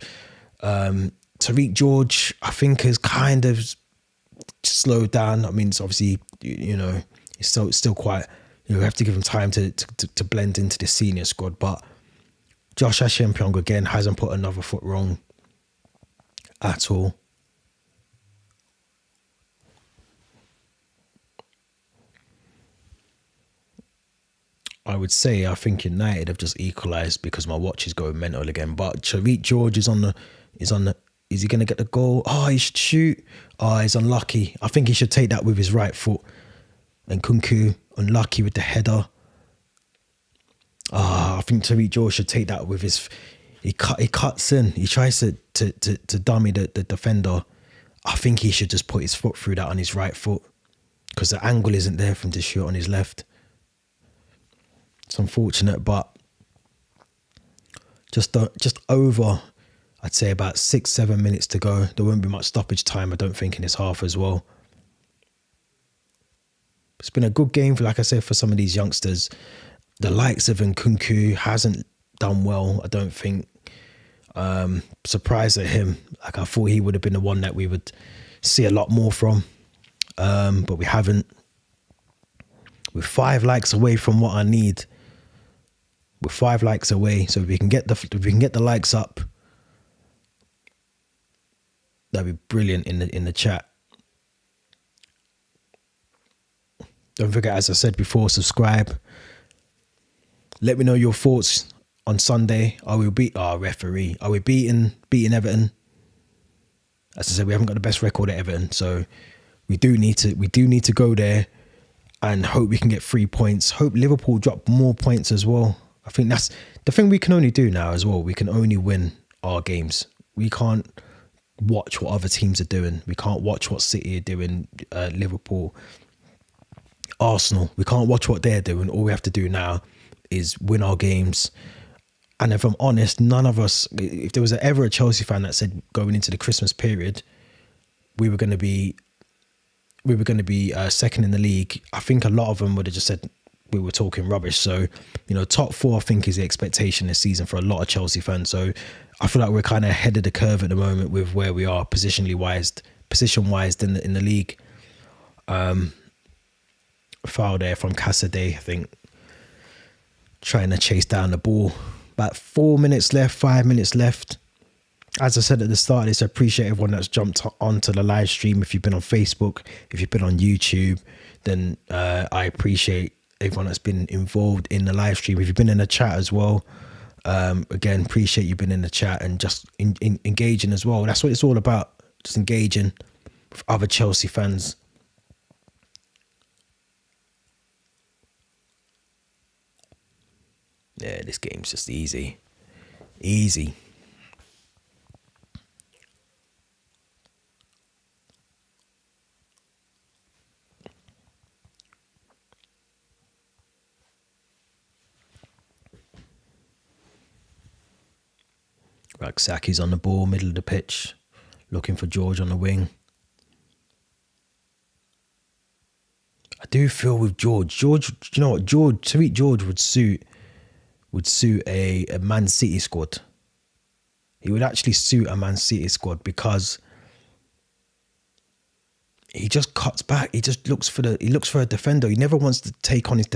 Tariq George, I think, has kind of slowed down. I mean, it's obviously, you know, it's still quite, you have to give him time to blend into the senior squad. But Josh Ashempyong again hasn't put another foot wrong at all. I would say I think United have just equalised because my watch is going mental again. But Shamrock George is on the. Is he going to get the goal? Oh, he should shoot. Oh, he's unlucky. I think he should take that with his right foot. And Kunku unlucky with the header. I think Shamrock George should take that with his. He cuts in. He tries to dummy the defender. I think he should just put his foot through that on his right foot because the angle isn't there for him to shoot on his left. It's unfortunate, but just over, I'd say about 6-7 minutes to go. There won't be much stoppage time, I don't think, in this half as well. It's been a good game, like I said, for some of these youngsters. The likes of Nkunku hasn't done well, I don't think. Surprised at him. Like I thought he would have been the one that we would see a lot more from, but we haven't. We're 5 likes away from what I need. We're 5 likes away, so if we can get the likes up, that'd be brilliant in the chat. Don't forget, as I said before, subscribe. Let me know your thoughts on Sunday. Are we beating Everton? As I said, we haven't got the best record at Everton, so we do need to go there and hope we can get 3 points. Hope Liverpool drop more points as well. I think that's the thing we can only do now as well. We can only win our games. We can't watch what other teams are doing. We can't watch what City are doing, Liverpool, Arsenal. We can't watch what they're doing. All we have to do now is win our games. And if I'm honest, none of us, if there was ever a Chelsea fan that said going into the Christmas period, we were going to be second in the league, I think a lot of them would have just said we were talking rubbish. So, top 4, I think, is the expectation this season for a lot of Chelsea fans. So I feel like we're kind of ahead of the curve at the moment with where we are position-wise in the league. Foul there from Cassidy, I think, trying to chase down the ball. About 4 minutes left, 5 minutes left. As I said at the start, I appreciate everyone that's jumped onto the live stream. If you've been on Facebook, if you've been on YouTube, then I appreciate everyone that's been involved in the live stream. If you've been in the chat as well, again, appreciate you being in the chat and just engaging as well. That's what it's all about, just engaging with other Chelsea fans. Yeah, this game's just easy. Easy. Raksaki's on the ball, middle of the pitch, looking for George on the wing. I do feel with George, you know what, Sweet George would suit a Man City squad. He would actually suit a Man City squad because he just cuts back. He just looks for a defender. He never wants to take on his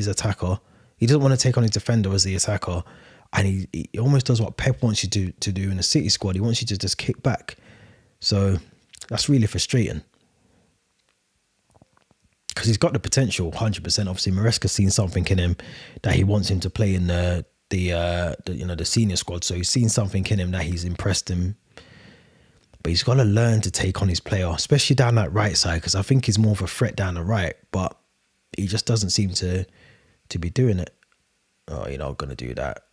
attacker. He doesn't want to take on his defender as the attacker. And he almost does what Pep wants you to do in a City squad. He wants you to just kick back. So that's really frustrating. Because he's got the potential, 100%. Obviously, Maresca's seen something in him that he wants him to play in the senior squad. So he's seen something in him that he's impressed him. But he's got to learn to take on his player, especially down that right side, because I think he's more of a threat down the right. But he just doesn't seem to be doing it. Oh, you're not going to do that.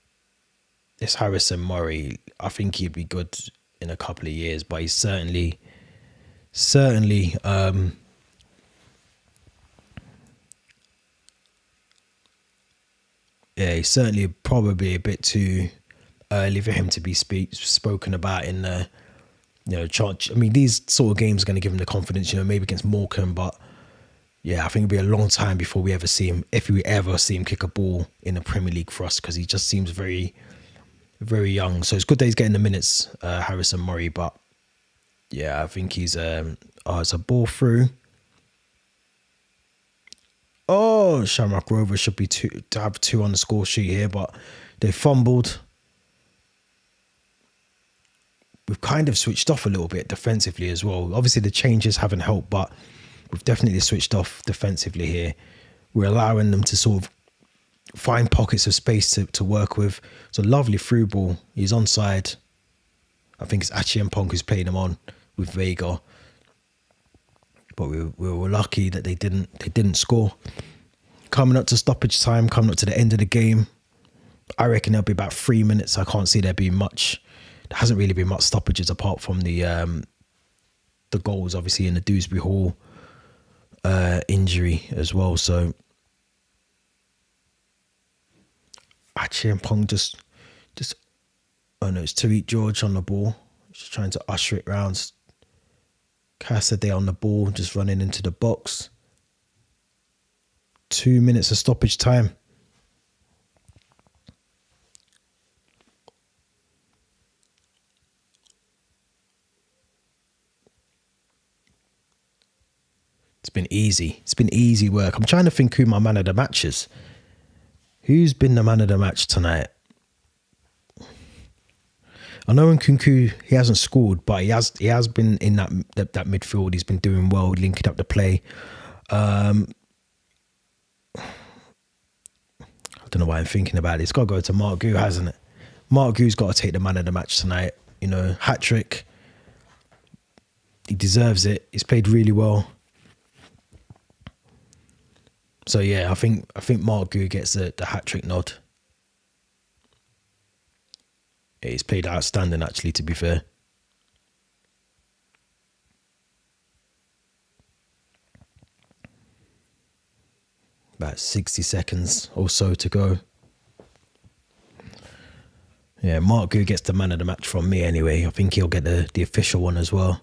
This Harrison Murray, I think he'd be good in a couple of years, but he's certainly he's certainly probably a bit too early for him to be spoken about in the, charge. I mean, these sort of games are going to give him the confidence, maybe against Morecambe, but yeah, I think it'll be a long time before we ever see him, if we ever see him kick a ball in the Premier League for us, because he just seems very, very young. So it's good that he's getting the minutes, Harrison Murray, but yeah, I think he's, it's a ball through. Oh, Shamrock Rovers should be to have 2 on the score sheet here, but they fumbled. We've kind of switched off a little bit defensively as well. Obviously, the changes haven't helped, but we've definitely switched off defensively here. We're allowing them to sort of find pockets of space to work with. It's a lovely through ball. He's onside. I think it's Achiampong who's playing him on with Vega. But we were lucky that they didn't score. Coming up to stoppage time, coming up to the end of the game, I reckon there'll be about 3 minutes. I can't see there being much. There hasn't really been much stoppages apart from the goals, obviously, in the Dewsbury Hall injury as well. So Achiampong just oh no, it's Tariq George on the ball, just trying to usher it round. Cassidy on the ball, just running into the box. 2 minutes of stoppage time. It's been easy. It's been easy work. I'm trying to think who my man of the match is. Who's been the man of the match tonight? I know Nkunku, he hasn't scored, but he has been in that midfield. He's been doing well, linking up the play. I don't know why I'm thinking about it. It's got to go to Mark Gu, hasn't it? Mark Gu's got to take the man of the match tonight. You know, hat-trick. He deserves it. He's played really well. So yeah, I think Mark Gu gets the hat-trick nod. Yeah, he's played outstanding, actually, to be fair. About 60 seconds or so to go. Yeah, Mark Gu gets the man of the match from me anyway. I think he'll get the official one as well.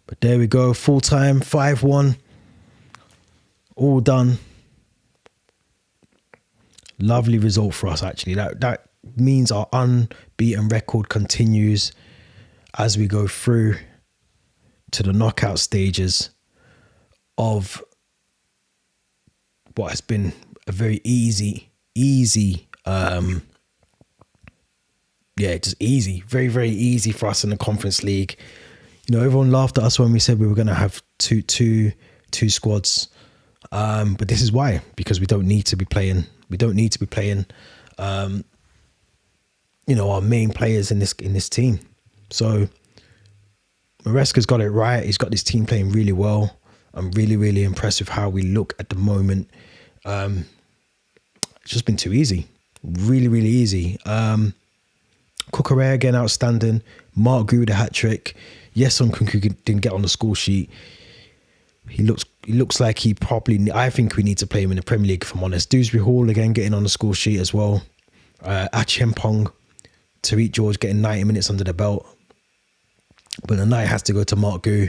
But there we go, full time, 5-1. All done. Lovely result for us, actually. That means our unbeaten record continues as we go through to the knockout stages of what has been a very easy, just easy, very, very easy for us in the Conference League. You know, everyone laughed at us when we said we were going to have two squads, but this is why, because we don't need to be playing. We don't need to be playing, you know, our main players in this team. So Maresca's got it right. He's got this team playing really well. I'm really, really impressed with how we look at the moment. It's just been too easy. Really, really easy. Kukurea again, outstanding. Mark Gu, the hat-trick. Yes, Nkunku didn't get on the score sheet. He looks like he probably... I think we need to play him in the Premier League, if I'm honest. Dewsbury Hall, again, getting on the score sheet as well. Achiampong, Tariq George getting 90 minutes under the belt. But the night has to go to Mark Gu.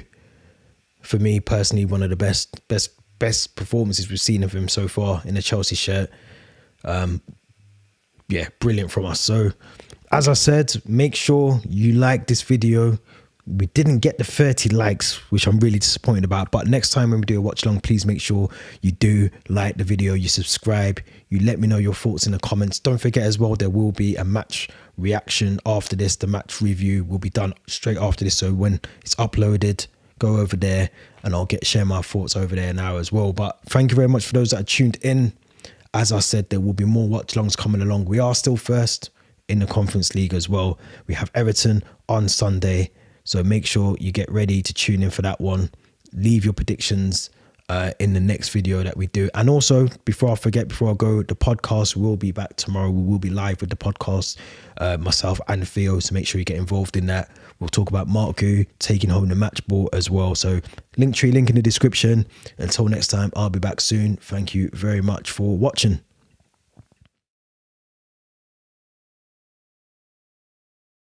For me, personally, one of the best performances we've seen of him so far in the Chelsea shirt. Yeah, brilliant from us. So, as I said, make sure you like this video. We didn't get the 30 likes, which I'm really disappointed about. But next time when we do a watch along, please make sure you do like the video, you subscribe, you let me know your thoughts in the comments. Don't forget as well, there will be a match reaction after this. The match review will be done straight after this. So when it's uploaded, go over there and I'll share my thoughts over there now as well. But thank you very much for those that are tuned in. As I said, there will be more watch alongs coming along. We are still first in the Conference League as well. We have Everton on Sunday. So make sure you get ready to tune in for that one. Leave your predictions in the next video that we do. And also, before I forget, before I go, the podcast will be back tomorrow. We will be live with the podcast, myself and Theo. So make sure you get involved in that. We'll talk about Mark Gu taking home the match ball as well. So link in the description. Until next time, I'll be back soon. Thank you very much for watching.